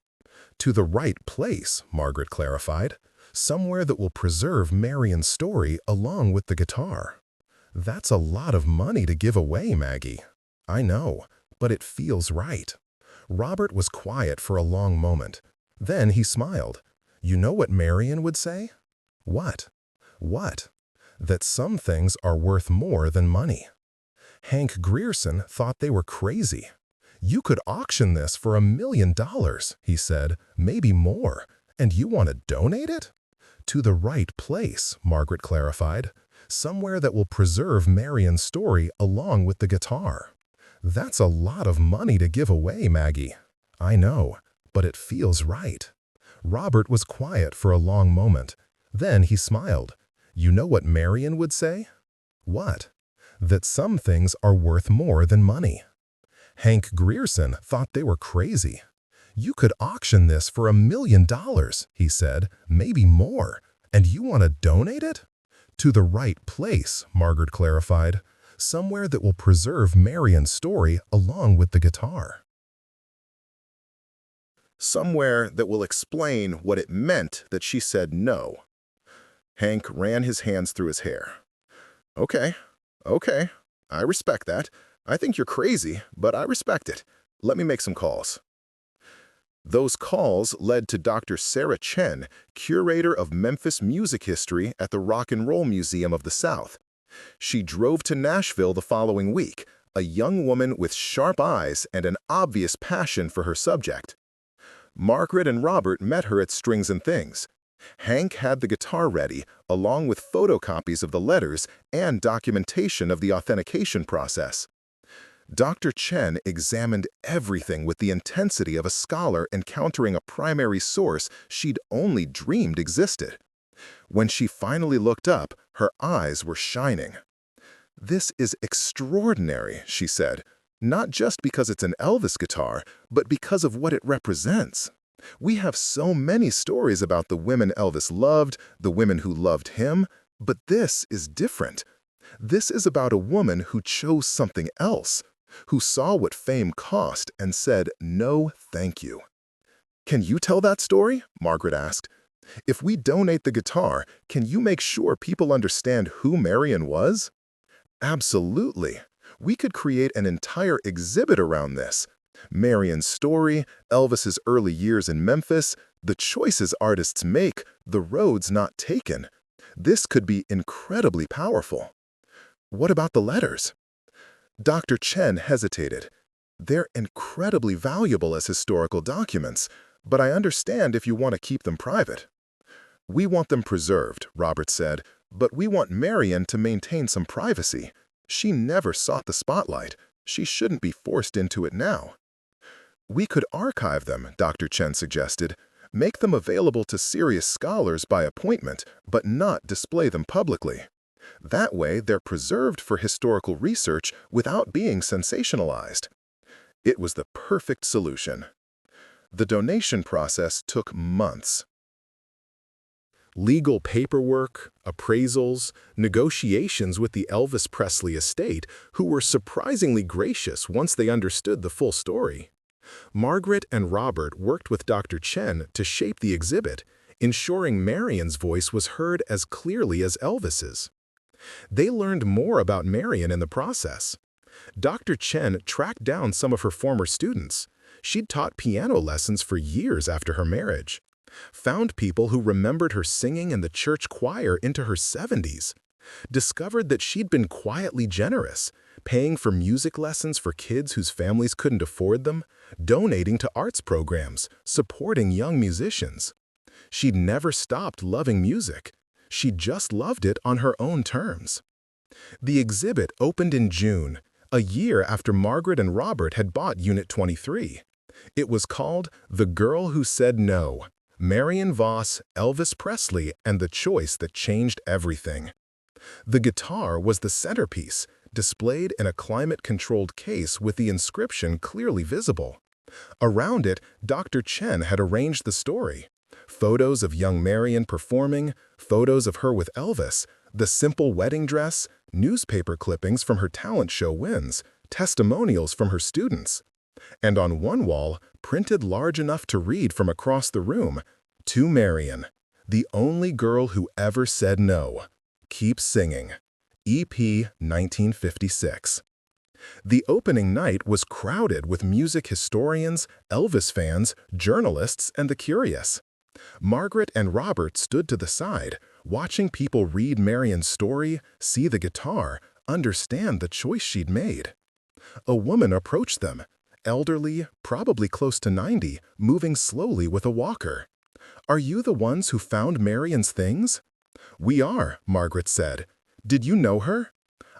"To the right place," Margaret clarified. "Somewhere that will preserve Marion's story along with the guitar." "That's a lot of money to give away, Maggie." "I know, but it feels right." Robert was quiet for a long moment. Then he smiled. "You know what Marion would say?" "What?" "What?" "That some things are worth more than money." Hank Grierson thought they were crazy. "You could auction this for $1 million, he said, maybe more. And you want to donate it?" "To the right place," Margaret clarified. "Somewhere that will preserve Marion's story along with the guitar." "That's a lot of money to give away, Maggie." "I know, but it feels right." Robert was quiet for a long moment. Then he smiled. "You know what Marion would say?" "What?" "That some things are worth more than money." Hank Grierson thought they were crazy. "You could auction this for $1 million, he said, maybe more. And you want to donate it?" "To the right place," Margaret clarified. "Somewhere that will preserve Marion's story along with the guitar." Somewhere that will explain what it meant that she said no. Hank ran his hands through his hair. Okay, I respect that. I think you're crazy, but I respect it. Let me make some calls." Those calls led to Dr. Sarah Chen, curator of Memphis music history at the Rock and Roll Museum of the South. She drove to Nashville the following week, a young woman with sharp eyes and an obvious passion for her subject. Margaret and Robert met her at Strings and Things. Hank had the guitar ready, along with photocopies of the letters and documentation of the authentication process. Dr. Chen examined everything with the intensity of a scholar encountering a primary source she'd only dreamed existed. When she finally looked up, her eyes were shining. "This is extraordinary," she said, "not just because it's an Elvis guitar, but because of what it represents. We have so many stories about the women Elvis loved, the women who loved him, but this is different. This is about a woman who chose something else, who saw what fame cost and said, 'No, thank you.'" "Can you tell that story?" Margaret asked. "If we donate the guitar, can you make sure people understand who Marion was?" "Absolutely. We could create an entire exhibit around this. Marion's story, Elvis's early years in Memphis, the choices artists make, the roads not taken. This could be incredibly powerful." "What about the letters?" Dr. Chen hesitated. "They're incredibly valuable as historical documents, but I understand if you want to keep them private." "We want them preserved," Robert said, "but we want Marion to maintain some privacy. She never sought the spotlight. She shouldn't be forced into it now." "We could archive them," Dr. Chen suggested. "Make them available to serious scholars by appointment, but not display them publicly. That way, they're preserved for historical research without being sensationalized." It was the perfect solution. The donation process took months. Legal paperwork, appraisals, negotiations with the Elvis Presley estate, who were surprisingly gracious once they understood the full story. Margaret and Robert worked with Dr. Chen to shape the exhibit, ensuring Marion's voice was heard as clearly as Elvis's. They learned more about Marion in the process. Dr. Chen tracked down some of her former students. She'd taught piano lessons for years after her marriage. Found people who remembered her singing in the church choir into her 70s. Discovered that she'd been quietly generous, paying for music lessons for kids whose families couldn't afford them, donating to arts programs, supporting young musicians. She'd never stopped loving music. She just loved it on her own terms. The exhibit opened in June, a year after Margaret and Robert had bought Unit 23. It was called The Girl Who Said No, Marion Voss, Elvis Presley, and the Choice That Changed Everything. The guitar was the centerpiece, displayed in a climate-controlled case with the inscription clearly visible. Around it, Dr. Chen had arranged the story. Photos of young Marion performing, photos of her with Elvis, the simple wedding dress, newspaper clippings from her talent show wins, testimonials from her students. And on one wall, printed large enough to read from across the room, "To Marion, the only girl who ever said no. Keep singing. EP 1956." The opening night was crowded with music historians, Elvis fans, journalists, and the curious. Margaret and Robert stood to the side, watching people read Marion's story, see the guitar, understand the choice she'd made. A woman approached them, elderly, probably close to 90, moving slowly with a walker. "Are you the ones who found Marion's things?" "We are," Margaret said. "Did you know her?"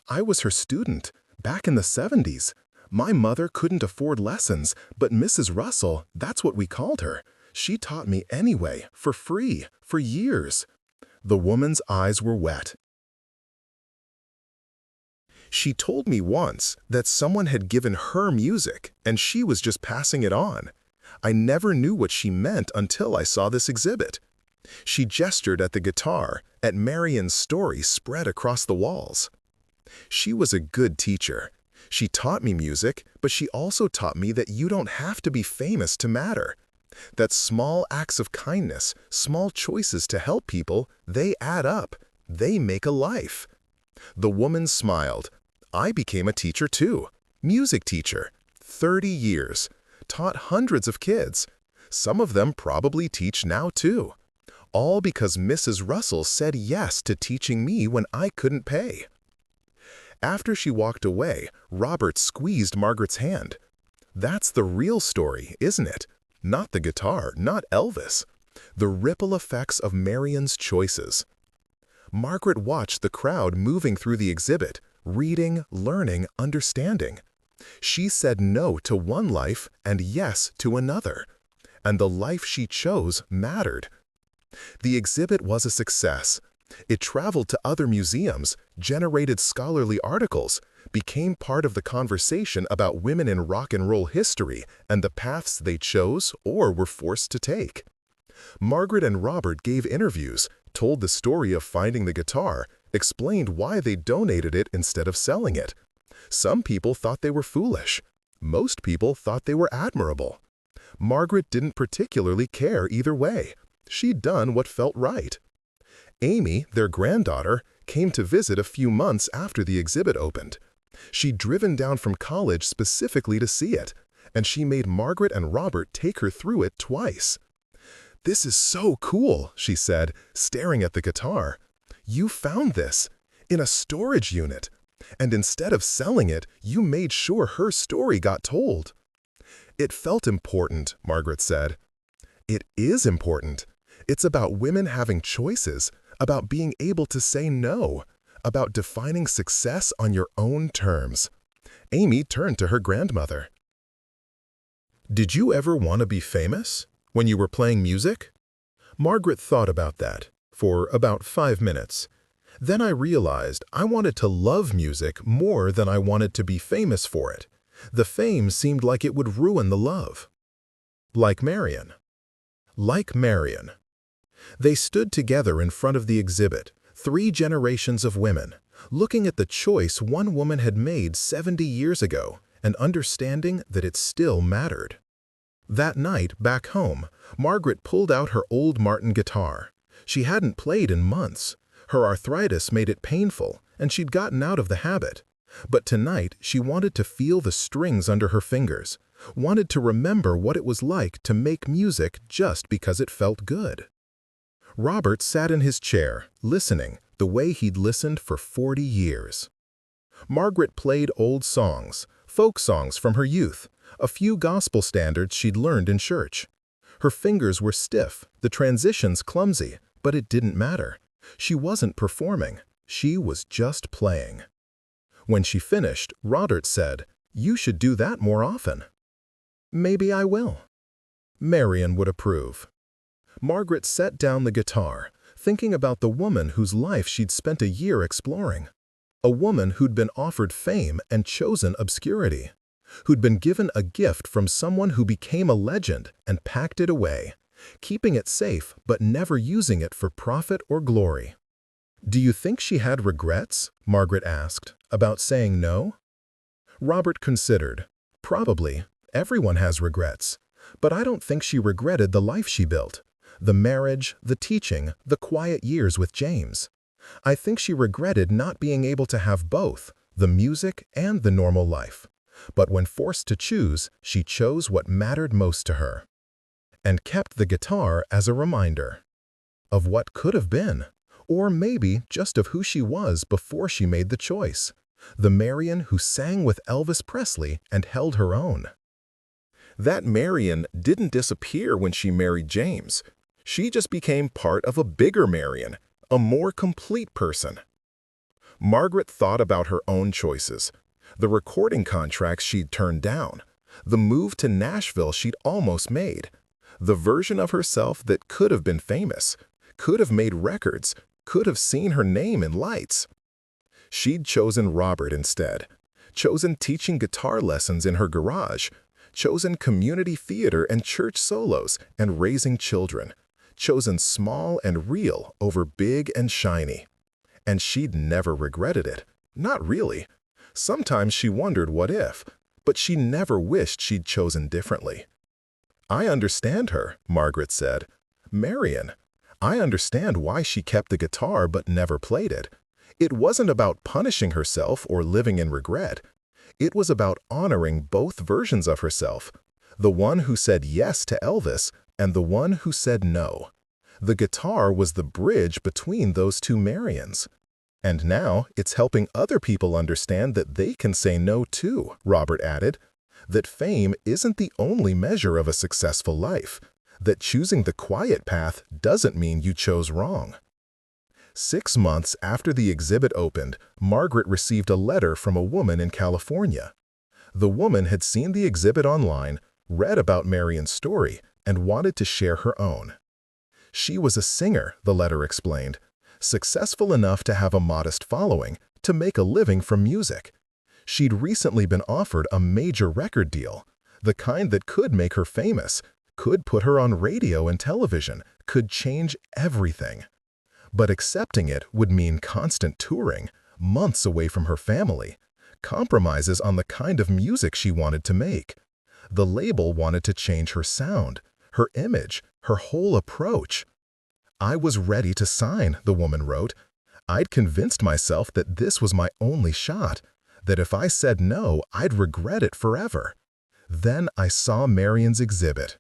"I was her student, back in the 70s. My mother couldn't afford lessons, but Mrs. Russell, that's what we called her. She taught me anyway, for free, for years." The woman's eyes were wet. "She told me once that someone had given her music and she was just passing it on. I never knew what she meant until I saw this exhibit." She gestured at the guitar, at Marion's story spread across the walls. "She was a good teacher. She taught me music, but she also taught me that you don't have to be famous to matter. That small acts of kindness, small choices to help people, they add up. They make a life." The woman smiled. "I became a teacher too. Music teacher. 30 years. Taught hundreds of kids. Some of them probably teach now too. All because Mrs. Russell said yes to teaching me when I couldn't pay." After she walked away, Robert squeezed Margaret's hand. That's the real story, isn't it? Not the guitar, not Elvis. The ripple effects of Marion's choices. Margaret watched the crowd moving through the exhibit, reading, learning, understanding. She said no to one life and yes to another. And the life she chose mattered. The exhibit was a success. It traveled to other museums, generated scholarly articles, became part of the conversation about women in rock and roll history and the paths they chose or were forced to take. Margaret and Robert gave interviews, told the story of finding the guitar, explained why they donated it instead of selling it. Some people thought they were foolish. Most people thought they were admirable. Margaret didn't particularly care either way. She'd done what felt right. Amy, their granddaughter, came to visit a few months after the exhibit opened. She'd driven down from college specifically to see it, and she made Margaret and Robert take her through it twice. "This is so cool," she said, staring at the guitar. "You found this in a storage unit, and instead of selling it, you made sure her story got told." "It felt important," Margaret said. "It is important. It's about women having choices, about being able to say no, about defining success on your own terms." Amy turned to her grandmother. "Did you ever want to be famous when you were playing music?" Margaret thought about that for about 5 minutes. "Then I realized I wanted to love music more than I wanted to be famous for it. The fame seemed like it would ruin the love." Like Marion. Like Marion. They stood together in front of the exhibit, 3 generations of women, looking at the choice one woman had made 70 years ago and understanding that it still mattered. That night, back home, Margaret pulled out her old Martin guitar. She hadn't played in months. Her arthritis made it painful, and she'd gotten out of the habit. But tonight, she wanted to feel the strings under her fingers, wanted to remember what it was like to make music just because it felt good. Robert sat in his chair, listening, the way he'd listened for 40 years. Margaret played old songs, folk songs from her youth, a few gospel standards she'd learned in church. Her fingers were stiff, the transitions clumsy, but it didn't matter. She wasn't performing, she was just playing. When she finished, Robert said, "You should do that more often." "Maybe I will." Marion would approve. Margaret set down the guitar, thinking about the woman whose life she'd spent a year exploring. A woman who'd been offered fame and chosen obscurity. Who'd been given a gift from someone who became a legend and packed it away, keeping it safe but never using it for profit or glory. "Do you think she had regrets?" Margaret asked, "about saying no?" Robert considered. "Probably. Everyone has regrets. But I don't think she regretted the life she built. The marriage, the teaching, the quiet years with James. I think she regretted not being able to have both, the music and the normal life. But when forced to choose, she chose what mattered most to her. And kept the guitar as a reminder. Of what could have been. Or maybe just of who she was before she made the choice. The Marion who sang with Elvis Presley and held her own. That Marion didn't disappear when she married James. She just became part of a bigger Marion, a more complete person. Margaret thought about her own choices. The recording contracts she'd turned down. The move to Nashville she'd almost made. The version of herself that could have been famous, could have made records, could have seen her name in lights. She'd chosen Robert instead. Chosen teaching guitar lessons in her garage. Chosen community theater and church solos and raising children. Chosen small and real over big and shiny. And she'd never regretted it. Not really. Sometimes she wondered what if, but she never wished she'd chosen differently. "I understand her," Margaret said. "Marion, I understand why she kept the guitar but never played it. It wasn't about punishing herself or living in regret. It was about honoring both versions of herself, the one who said yes to Elvis and the one who said no. The guitar was the bridge between those two Marions." And now it's helping other people understand that they can say no too, Robert added. That fame isn't the only measure of a successful life. That choosing the quiet path doesn't mean you chose wrong. 6 months after the exhibit opened, Margaret received a letter from a woman in California. The woman had seen the exhibit online, read about Marion's story, and wanted to share her own. She was a singer, the letter explained, successful enough to have a modest following, to make a living from music. She'd recently been offered a major record deal, the kind that could make her famous, could put her on radio and television, could change everything. But accepting it would mean constant touring, months away from her family, compromises on the kind of music she wanted to make. The label wanted to change her sound, her image, her whole approach. I was ready to sign, the woman wrote. I'd convinced myself that this was my only shot, that if I said no, I'd regret it forever. Then I saw Marion's exhibit.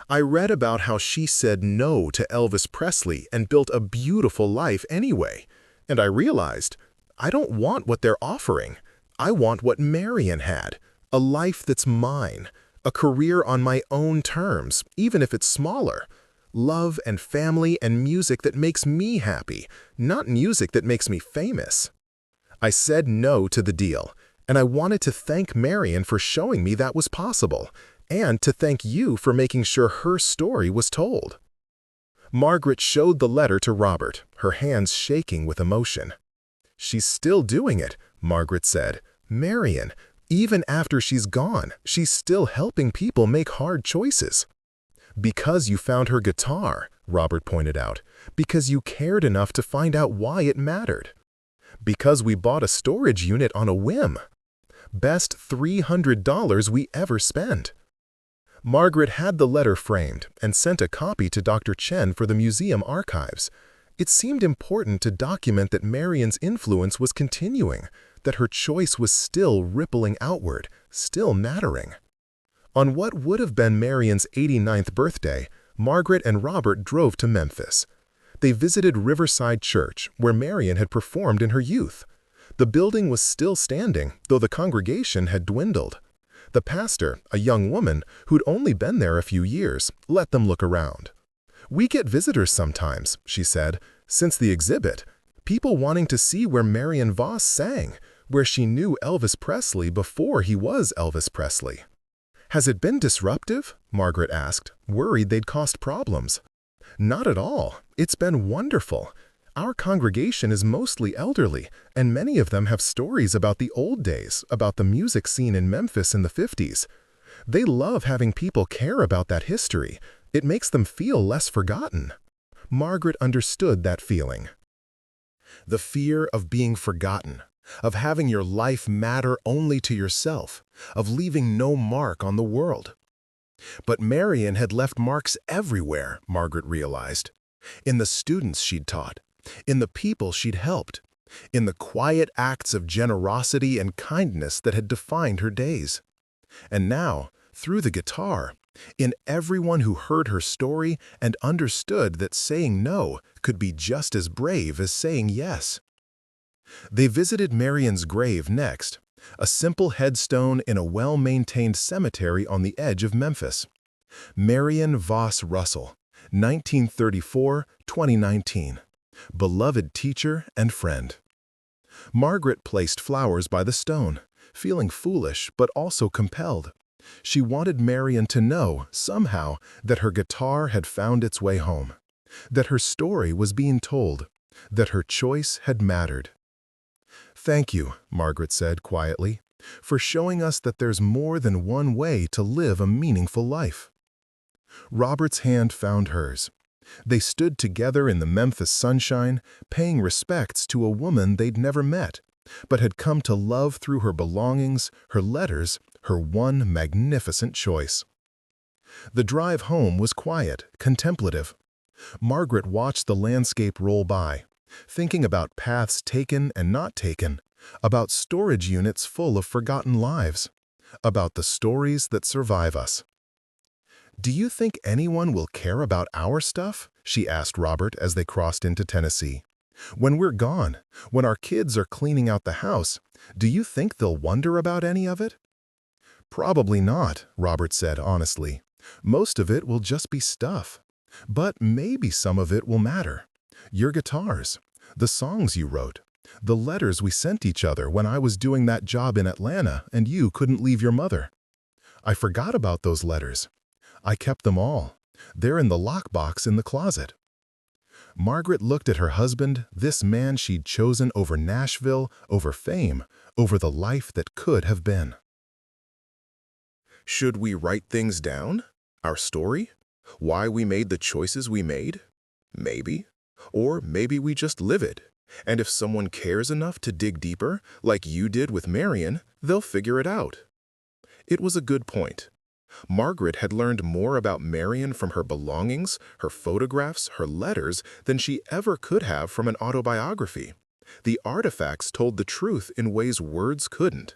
I read about how she said no to Elvis Presley and built a beautiful life anyway. And I realized, I don't want what they're offering. I want what Marion had, a life that's mine, a career on my own terms, even if it's smaller. Love and family and music that makes me happy, not music that makes me famous. I said no to the deal, and I wanted to thank Marion for showing me that was possible, and to thank you for making sure her story was told. Margaret showed the letter to Robert, her hands shaking with emotion. She's still doing it, Margaret said. Marion, even after she's gone, she's still helping people make hard choices. Because you found her guitar, Robert pointed out, because you cared enough to find out why it mattered. Because we bought a storage unit on a whim. Best $300 we ever spent. Margaret had the letter framed and sent a copy to Dr. Chen for the museum archives. It seemed important to document that Marion's influence was continuing, that her choice was still rippling outward, still mattering. On what would have been Marion's 89th birthday, Margaret and Robert drove to Memphis. They visited Riverside Church, where Marion had performed in her youth. The building was still standing, though the congregation had dwindled. The pastor, a young woman who'd only been there a few years, let them look around. We get visitors sometimes, she said, since the exhibit. People wanting to see where Marion Voss sang, where she knew Elvis Presley before he was Elvis Presley. Has it been disruptive? Margaret asked, worried they'd caused problems. Not at all. It's been wonderful. Our congregation is mostly elderly, and many of them have stories about the old days, about the music scene in Memphis in the 50s. They love having people care about that history. It makes them feel less forgotten. Margaret understood that feeling. The fear of being forgotten, of having your life matter only to yourself, of leaving no mark on the world. But Marion had left marks everywhere, Margaret realized. In the students she'd taught, in the people she'd helped, in the quiet acts of generosity and kindness that had defined her days. And now, through the guitar, in everyone who heard her story and understood that saying no could be just as brave as saying yes. They visited Marion's grave next, a simple headstone in a well-maintained cemetery on the edge of Memphis. Marion Voss Russell, 1934-2019. Beloved teacher and friend. Margaret placed flowers by the stone, feeling foolish but also compelled. She wanted Marion to know, somehow, that her guitar had found its way home, that her story was being told, that her choice had mattered. Thank you, Margaret said quietly, for showing us that there's more than one way to live a meaningful life. Robert's hand found hers. They stood together in the Memphis sunshine, paying respects to a woman they'd never met, but had come to love through her belongings, her letters, her one magnificent choice. The drive home was quiet, contemplative. Margaret watched the landscape roll by, thinking about paths taken and not taken, about storage units full of forgotten lives, about the stories that survive us. "Do you think anyone will care about our stuff?" she asked Robert as they crossed into Tennessee. When we're gone, when our kids are cleaning out the house, do you think they'll wonder about any of it? Probably not, Robert said honestly. Most of it will just be stuff. But maybe some of it will matter. Your guitars, the songs you wrote, the letters we sent each other when I was doing that job in Atlanta and you couldn't leave your mother. I forgot about those letters. I kept them all. They're in the lockbox in the closet. Margaret looked at her husband, this man she'd chosen over Nashville, over fame, over the life that could have been. Should we write things down? Our story? Why we made the choices we made? Maybe. Or maybe we just live it. And if someone cares enough to dig deeper, like you did with Marion, they'll figure it out. It was a good point. Margaret had learned more about Marion from her belongings, her photographs, her letters, than she ever could have from an autobiography. The artifacts told the truth in ways words couldn't.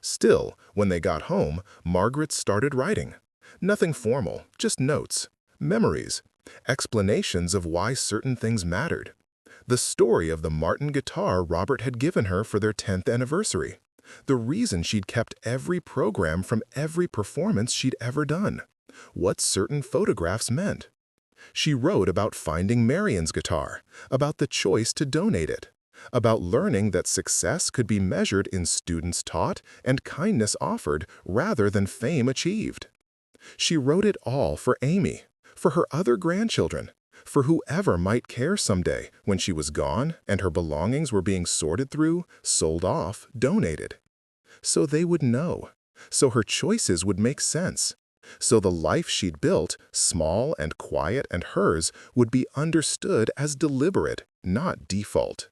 Still, when they got home, Margaret started writing. Nothing formal, just notes, memories, explanations of why certain things mattered. The story of the Martin guitar Robert had given her for their 10th anniversary. The reason she'd kept every program from every performance she'd ever done. What certain photographs meant. She wrote about finding Marion's guitar, about the choice to donate it, about learning that success could be measured in students taught and kindness offered rather than fame achieved. She wrote it all for Amy, for her other grandchildren, for whoever might care someday when she was gone and her belongings were being sorted through, sold off, donated. So they would know, so her choices would make sense, so the life she'd built, small and quiet and hers, would be understood as deliberate, not default.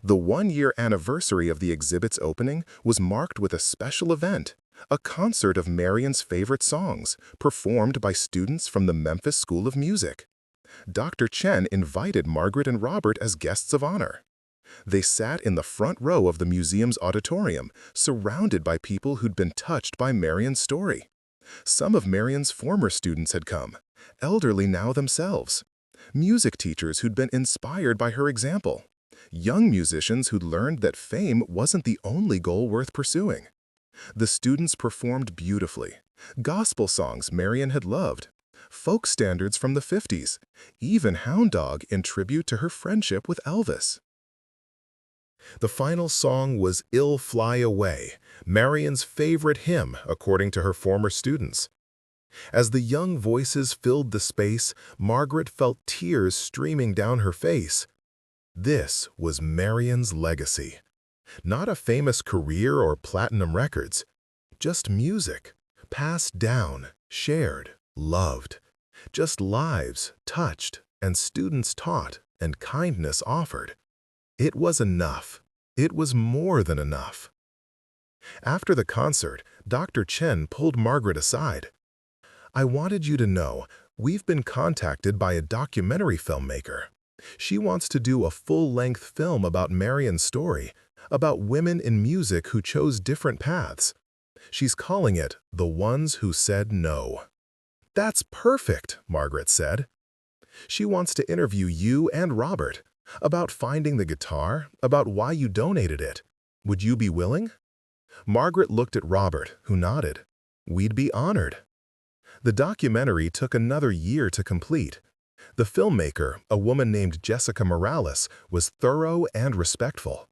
The one-year anniversary of the exhibit's opening was marked with a special event, a concert of Marion's favorite songs, performed by students from the Memphis School of Music. Dr. Chen invited Margaret and Robert as guests of honor. They sat in the front row of the museum's auditorium, surrounded by people who'd been touched by Marion's story. Some of Marion's former students had come, elderly now themselves. Music teachers who'd been inspired by her example. Young musicians who'd learned that fame wasn't the only goal worth pursuing. The students performed beautifully. Gospel songs Marion had loved. Folk standards from the 50s, even Hound Dog in tribute to her friendship with Elvis. The final song was "Ill Fly Away," Marion's favorite hymn, according to her former students. As the young voices filled the space, Margaret felt tears streaming down her face. This was Marion's legacy. Not a famous career or platinum records, just music, passed down, shared, loved. Just lives touched and students taught and kindness offered. It was enough. It was more than enough. After the concert, Dr. Chen pulled Margaret aside. "I wanted you to know, we've been contacted by a documentary filmmaker. She wants to do a full-length film about Marion's story, about women in music who chose different paths. She's calling it The Ones Who Said No." "That's perfect," Margaret said. "She wants to interview you and Robert about finding the guitar, about why you donated it. Would you be willing?" Margaret looked at Robert, who nodded. "We'd be honored." The documentary took another year to complete. The filmmaker, a woman named Jessica Morales, was thorough and respectful.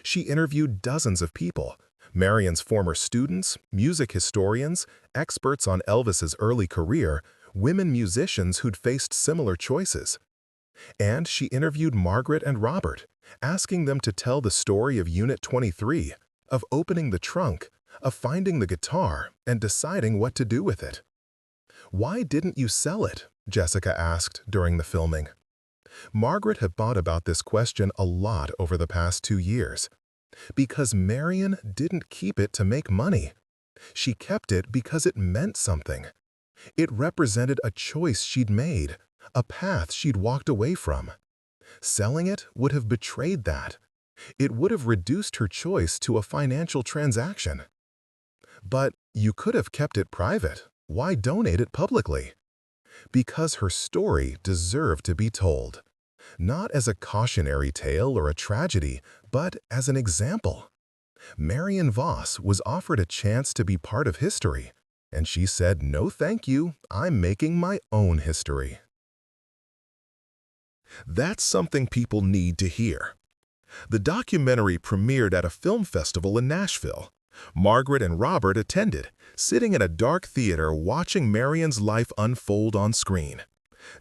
She interviewed dozens of people, Marion's former students, music historians, experts on Elvis's early career, women musicians who'd faced similar choices. And she interviewed Margaret and Robert, asking them to tell the story of Unit 23, of opening the trunk, of finding the guitar and deciding what to do with it. "Why didn't you sell it?" Jessica asked during the filming. Margaret had thought about this question a lot over the past 2 years. Because Marion didn't keep it to make money. She kept it because it meant something. It represented a choice she'd made, a path she'd walked away from. Selling it would have betrayed that. It would have reduced her choice to a financial transaction. But you could have kept it private. Why donate it publicly? Because her story deserved to be told. not as a cautionary tale or a tragedy, but as an example. Marion Voss was offered a chance to be part of history, and she said, "No thank you, I'm making my own history." That's something people need to hear. The documentary premiered at a film festival in Nashville. Margaret and Robert attended, sitting in a dark theater watching Marion's life unfold on screen.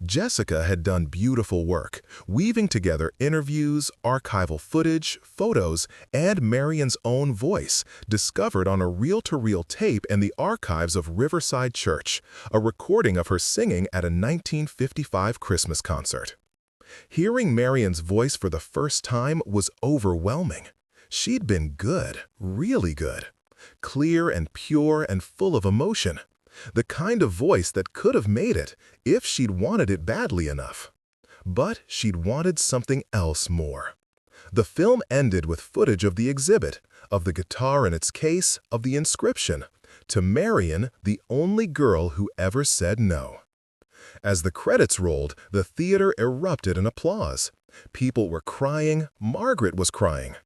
Jessica had done beautiful work, weaving together interviews, archival footage, photos, and Marion's own voice, discovered on a reel-to-reel tape in the archives of Riverside Church, a recording of her singing at a 1955 Christmas concert. Hearing Marion's voice for the first time was overwhelming. She'd been good, really good. Clear and pure and full of emotion. The kind of voice that could have made it if she'd wanted it badly enough. But she'd wanted something else more. The film ended with footage of the exhibit, of the guitar in its case, of the inscription, "To Marion, the only girl who ever said no." As the credits rolled, the theater erupted in applause. People were crying. Margaret was crying.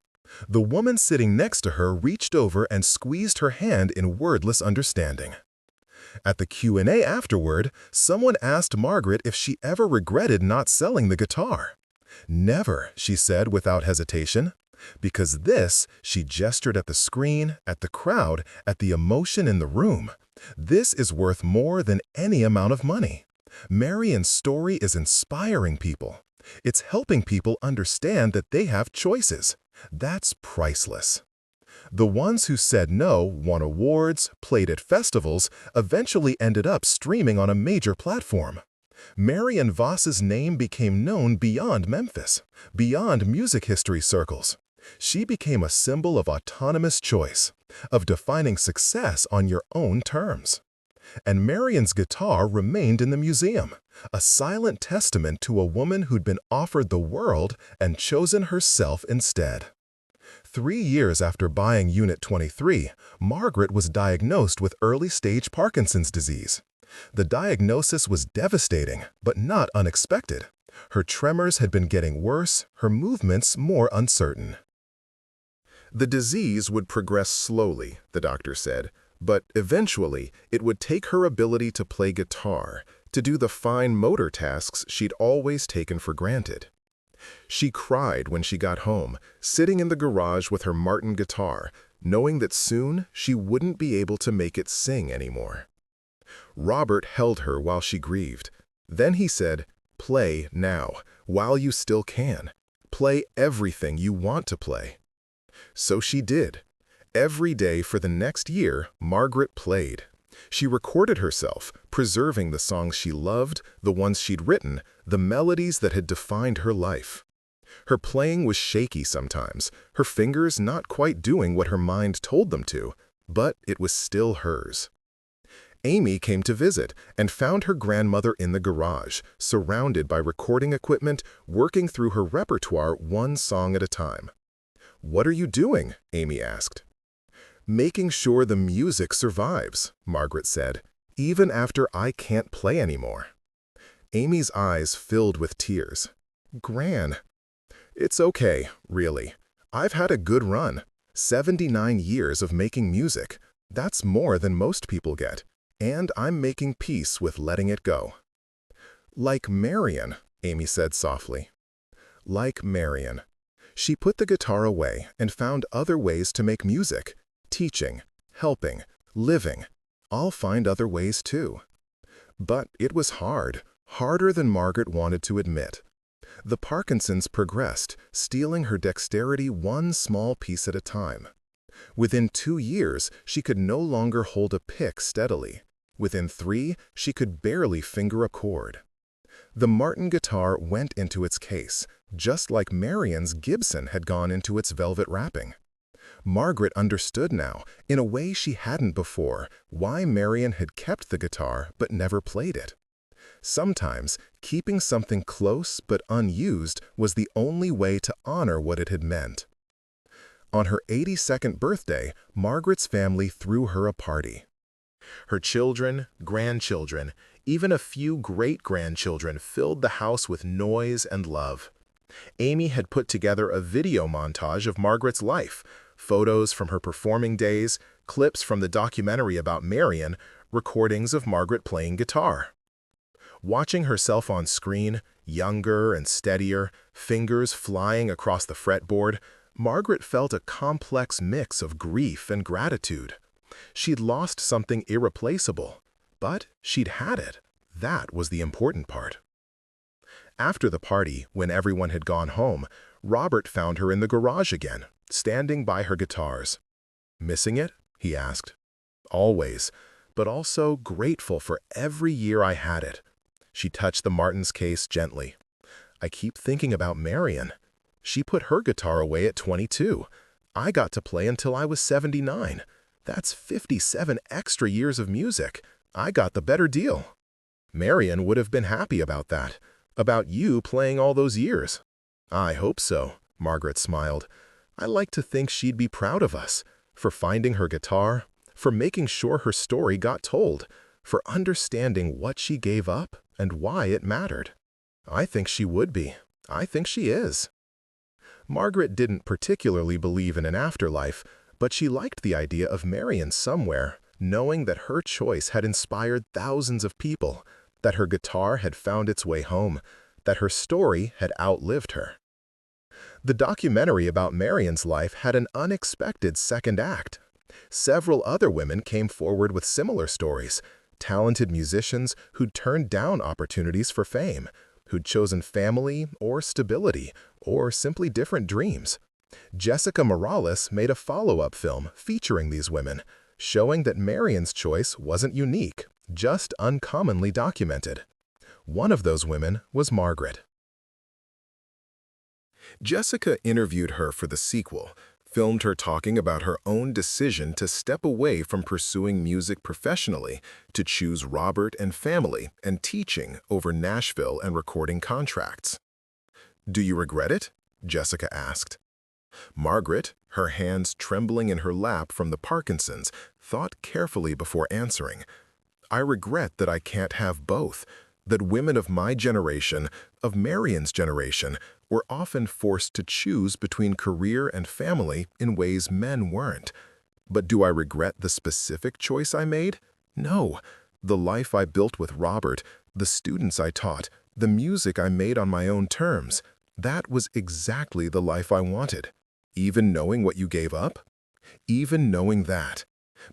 The woman sitting next to her reached over and squeezed her hand in wordless understanding. At the Q&A afterward, someone asked Margaret if she ever regretted not selling the guitar. "Never," she said without hesitation. "Because this," she gestured at the screen, at the crowd, at the emotion in the room, "this is worth more than any amount of money. Marion's story is inspiring people. It's helping people understand that they have choices. That's priceless." The ones who said no won awards, played at festivals, eventually ended up streaming on a major platform. Marion Voss's name became known beyond Memphis, beyond music history circles. She became a symbol of autonomous choice, of defining success on your own terms. And Marion's guitar remained in the museum, a silent testament to a woman who'd been offered the world and chosen herself instead. 3 years after buying Unit 23, Margaret was diagnosed with early-stage Parkinson's disease. The diagnosis was devastating, but not unexpected. Her tremors had been getting worse, her movements more uncertain. The disease would progress slowly, the doctor said, but eventually it would take her ability to play guitar, to do the fine motor tasks she'd always taken for granted. She cried when she got home, sitting in the garage with her Martin guitar, knowing that soon she wouldn't be able to make it sing anymore. Robert held her while she grieved. Then he said, "Play now, while you still can. Play everything you want to play." So she did. Every day for the next year, Margaret played. She recorded herself, preserving the songs she loved, the ones she'd written, the melodies that had defined her life. Her playing was shaky sometimes, her fingers not quite doing what her mind told them to, but it was still hers. Amy came to visit and found her grandmother in the garage, surrounded by recording equipment, working through her repertoire one song at a time. "What are you doing?" Amy asked. "Making sure the music survives," Margaret said, "even after I can't play anymore." Amy's eyes filled with tears. "Gran, it's okay, really. I've had a good run. 79 years of making music. That's more than most people get, and I'm making peace with letting it go." "Like Marion," Amy said softly. "Like Marion." She put the guitar away and found other ways to make music. Teaching, helping, living. I'll find other ways too. But it was hard, harder than Margaret wanted to admit. The Parkinson's progressed, stealing her dexterity one small piece at a time. Within 2 years, she could no longer hold a pick steadily. Within 3, she could barely finger a chord. The Martin guitar went into its case, just like Marion's Gibson had gone into its velvet wrapping. Margaret understood now, in a way she hadn't before, why Marion had kept the guitar but never played it. Sometimes, keeping something close but unused was the only way to honor what it had meant. On her 82nd birthday, Margaret's family threw her a party. Her children, grandchildren, Even a few great-grandchildren filled the house with noise and love. Amy had put together a video montage of Margaret's life, photos from her performing days, clips from the documentary about Marion, recordings of Margaret playing guitar. Watching herself on screen, younger and steadier, fingers flying across the fretboard, Margaret felt a complex mix of grief and gratitude. She'd lost something irreplaceable, but she'd had it. That was the important part. After the party, when everyone had gone home, Robert found her in the garage again, standing by her guitars. "Missing it?" he asked. "Always, but also grateful for every year I had it." She touched the Martin's case gently. "I keep thinking about Marion. She put her guitar away at 22. I got to play until I was 79. That's 57 extra years of music. I got the better deal. Marion would have been happy about that, about you playing all those years." "I hope so," Margaret smiled. "I like to think she'd be proud of us, for finding her guitar, for making sure her story got told, for understanding what she gave up and why it mattered." "I think she would be. I think she is." Margaret didn't particularly believe in an afterlife, but she liked the idea of Marion somewhere, knowing that her choice had inspired thousands of people, that her guitar had found its way home, that her story had outlived her. The documentary about Marion's life had an unexpected second act. Several other women came forward with similar stories, talented musicians who'd turned down opportunities for fame, who'd chosen family or stability, or simply different dreams. Jessica Morales made a follow-up film featuring these women, showing that Marion's choice wasn't unique, just uncommonly documented. One of those women was Margaret. Jessica interviewed her for the sequel, filmed her talking about her own decision to step away from pursuing music professionally to choose Robert and family and teaching over Nashville and recording contracts. "Do you regret it?" Jessica asked. Margaret, her hands trembling in her lap from the Parkinson's, thought carefully before answering. "I regret that I can't have both, that women of my generation, of Marion's generation, were often forced to choose between career and family in ways men weren't. But do I regret the specific choice I made? No. The life I built with Robert, the students I taught, the music I made on my own terms, that was exactly the life I wanted. Even knowing what you gave up? Even knowing that.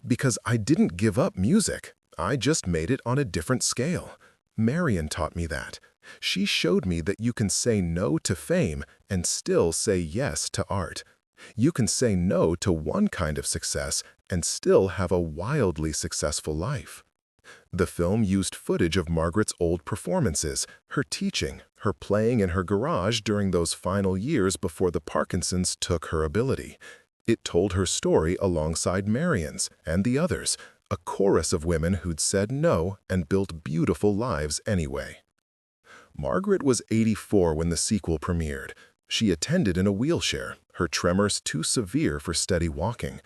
Because I didn't give up music. I just made it on a different scale. Marion taught me that. She showed me that you can say no to fame and still say yes to art. You can say no to one kind of success and still have a wildly successful life." The film used footage of Margaret's old performances, her teaching, her playing in her garage during those final years before the Parkinson's took her ability. It told her story alongside Marion's and the others, a chorus of women who'd said no and built beautiful lives anyway. Margaret was 84 when the sequel premiered. She attended in a wheelchair, her tremors too severe for steady walking.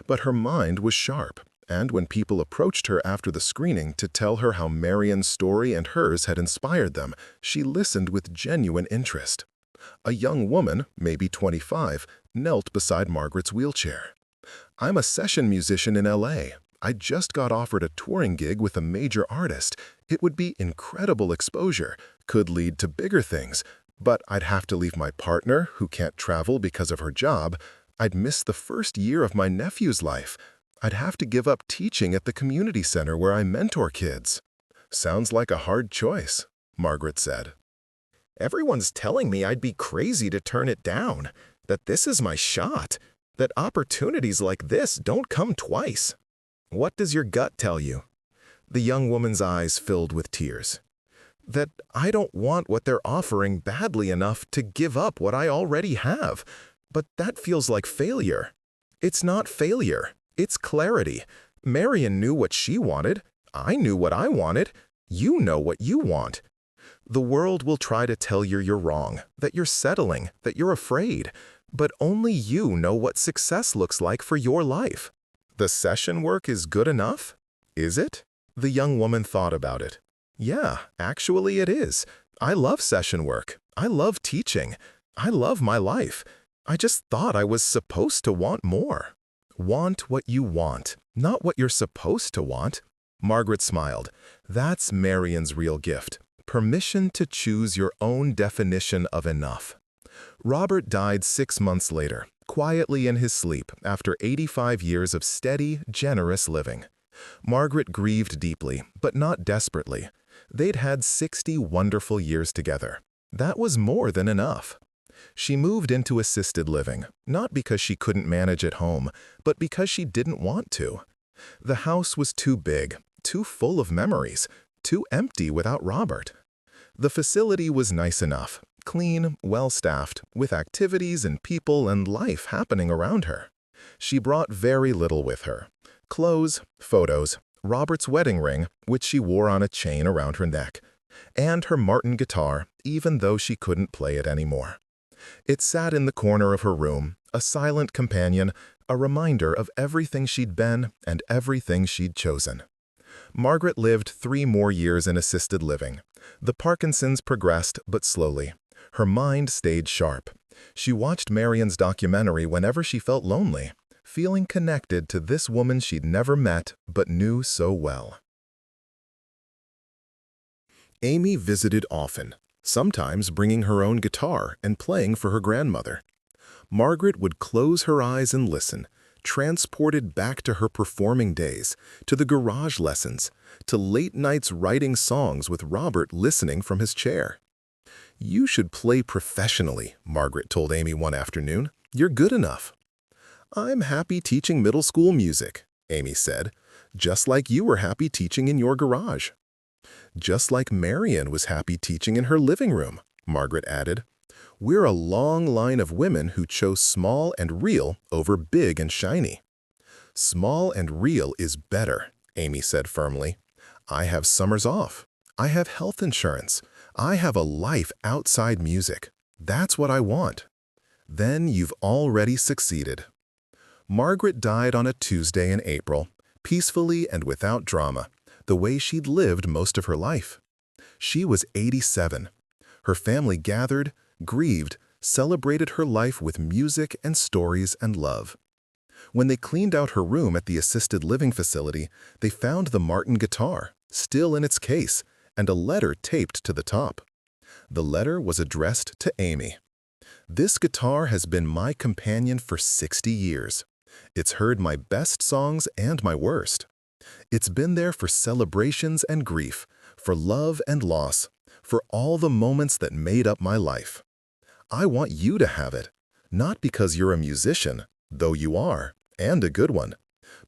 But her mind was sharp, and when people approached her after the screening to tell her how Marion's story and hers had inspired them, she listened with genuine interest. A young woman, maybe 25, knelt beside Margaret's wheelchair. "I'm a session musician in LA. I just got offered a touring gig with a major artist. It would be incredible exposure, could lead to bigger things, but I'd have to leave my partner, who can't travel because of her job. I'd miss the first year of my nephew's life. I'd have to give up teaching at the community center where I mentor kids." "Sounds like a hard choice," Margaret said. "Everyone's telling me I'd be crazy to turn it down, that this is my shot, that opportunities like this don't come twice." "What does your gut tell you?" The young woman's eyes filled with tears. "That I don't want what they're offering badly enough to give up what I already have. But that feels like failure." "It's not failure. It's clarity. Marion knew what she wanted. I knew what I wanted. You know what you want. The world will try to tell you you're wrong, that you're settling, that you're afraid. But only you know what success looks like for your life." "The session work is good enough? Is it?" The young woman thought about it. Yeah, actually it is. I love session work. I love teaching. I love my life. I just thought I was supposed to want more. Want what you want, not what you're supposed to want. Margaret smiled. That's Marion's real gift. Permission to choose your own definition of enough. Robert died 6 months later, quietly in his sleep after 85 years of steady, generous living. Margaret grieved deeply, but not desperately. They'd had 60 wonderful years together. That was more than enough. She moved into assisted living, not because she couldn't manage at home, but because she didn't want to. The house was too big, too full of memories, too empty without Robert. The facility was nice enough, clean, well-staffed, with activities and people and life happening around her. She brought very little with her. Clothes, photos, Robert's wedding ring, which she wore on a chain around her neck, and her Martin guitar, even though she couldn't play it anymore. It sat in the corner of her room, a silent companion, a reminder of everything she'd been and everything she'd chosen. Margaret lived 3 more years in assisted living. The Parkinson's progressed, but slowly. Her mind stayed sharp. She watched Marion's documentary whenever she felt lonely, feeling connected to this woman she'd never met but knew so well. Amy visited often, sometimes bringing her own guitar and playing for her grandmother. Margaret would close her eyes and listen, transported back to her performing days, to the garage lessons, to late nights writing songs with Robert listening from his chair. "You should play professionally," Margaret told Amy one afternoon. "You're good enough." "I'm happy teaching middle school music," Amy said, "just like you were happy teaching in your garage." "Just like Marion was happy teaching in her living room," Margaret added. "We're a long line of women who chose small and real over big and shiny." "Small and real is better," Amy said firmly. "I have summers off. I have health insurance. I have a life outside music. That's what I want." "Then you've already succeeded." Margaret died on a Tuesday in April, peacefully and without drama, the way she'd lived most of her life. She was 87. Her family gathered, grieved, celebrated her life with music and stories and love. When they cleaned out her room at the assisted living facility, they found the Martin guitar, still in its case, and a letter taped to the top. The letter was addressed to Amy. "This guitar has been my companion for 60 years. It's heard my best songs and my worst. It's been there for celebrations and grief, for love and loss, for all the moments that made up my life. I want you to have it, not because you're a musician, though you are, and a good one,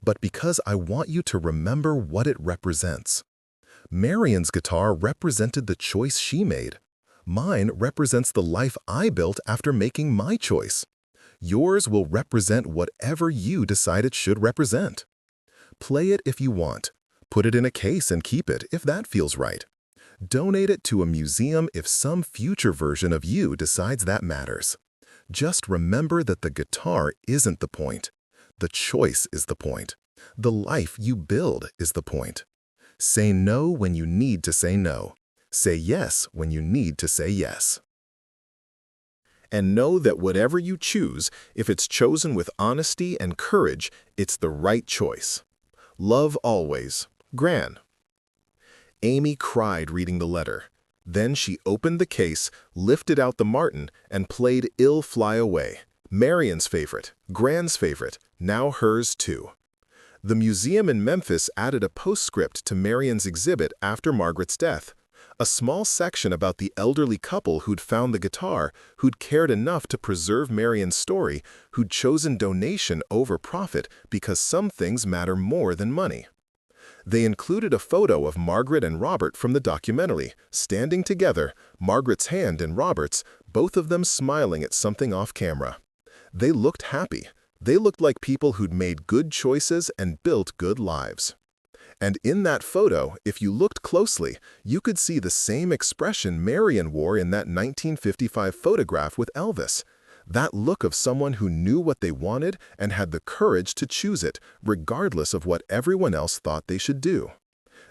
but because I want you to remember what it represents. Marion's guitar represented the choice she made. Mine represents the life I built after making my choice. Yours will represent whatever you decide it should represent. Play it if you want. Put it in a case and keep it if that feels right. Donate it to a museum if some future version of you decides that matters. Just remember that the guitar isn't the point. The choice is the point. The life you build is the point. Say no when you need to say no. Say yes when you need to say yes. And know that whatever you choose, if it's chosen with honesty and courage, it's the right choice. Love always, Gran." Amy cried reading the letter. Then she opened the case, lifted out the Martin, and played "Ill Fly Away," Marion's favorite, Gran's favorite, now hers too. The museum in Memphis added a postscript to Marion's exhibit after Margaret's death, a small section about the elderly couple who'd found the guitar, who'd cared enough to preserve Marion's story, who'd chosen donation over profit because some things matter more than money. They included a photo of Margaret and Robert from the documentary, standing together, Margaret's hand in Robert's, both of them smiling at something off camera. They looked happy. They looked like people who'd made good choices and built good lives. And in that photo, if you looked closely, you could see the same expression Marion wore in that 1955 photograph with Elvis. That look of someone who knew what they wanted and had the courage to choose it, regardless of what everyone else thought they should do.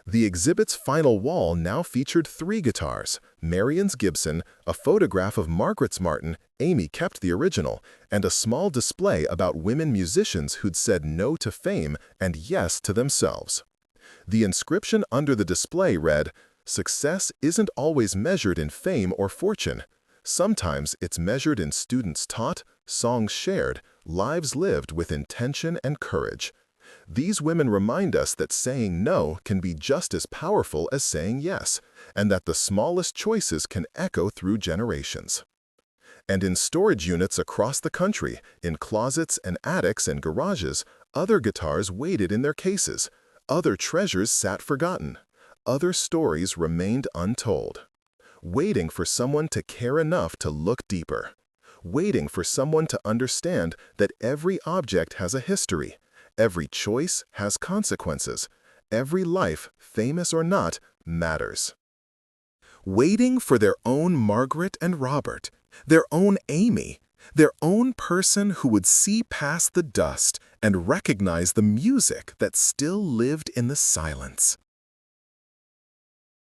The exhibit's final wall now featured 3 guitars: Marion's Gibson, a photograph of Margaret's Martin, Amy kept the original, and a small display about women musicians who'd said no to fame and yes to themselves. The inscription under the display read, "Success isn't always measured in fame or fortune. Sometimes it's measured in students taught, songs shared, lives lived with intention and courage." These women remind us that saying no can be just as powerful as saying yes, and that the smallest choices can echo through generations. And in storage units across the country, in closets and attics and garages, other guitars waited in their cases. Other treasures sat forgotten. Other stories remained untold. Waiting for someone to care enough to look deeper. Waiting for someone to understand that every object has a history. Every choice has consequences. Every life, famous or not, matters. Waiting for their own Margaret and Robert, their own Amy, their own person who would see past the dust and recognize the music that still lived in the silence.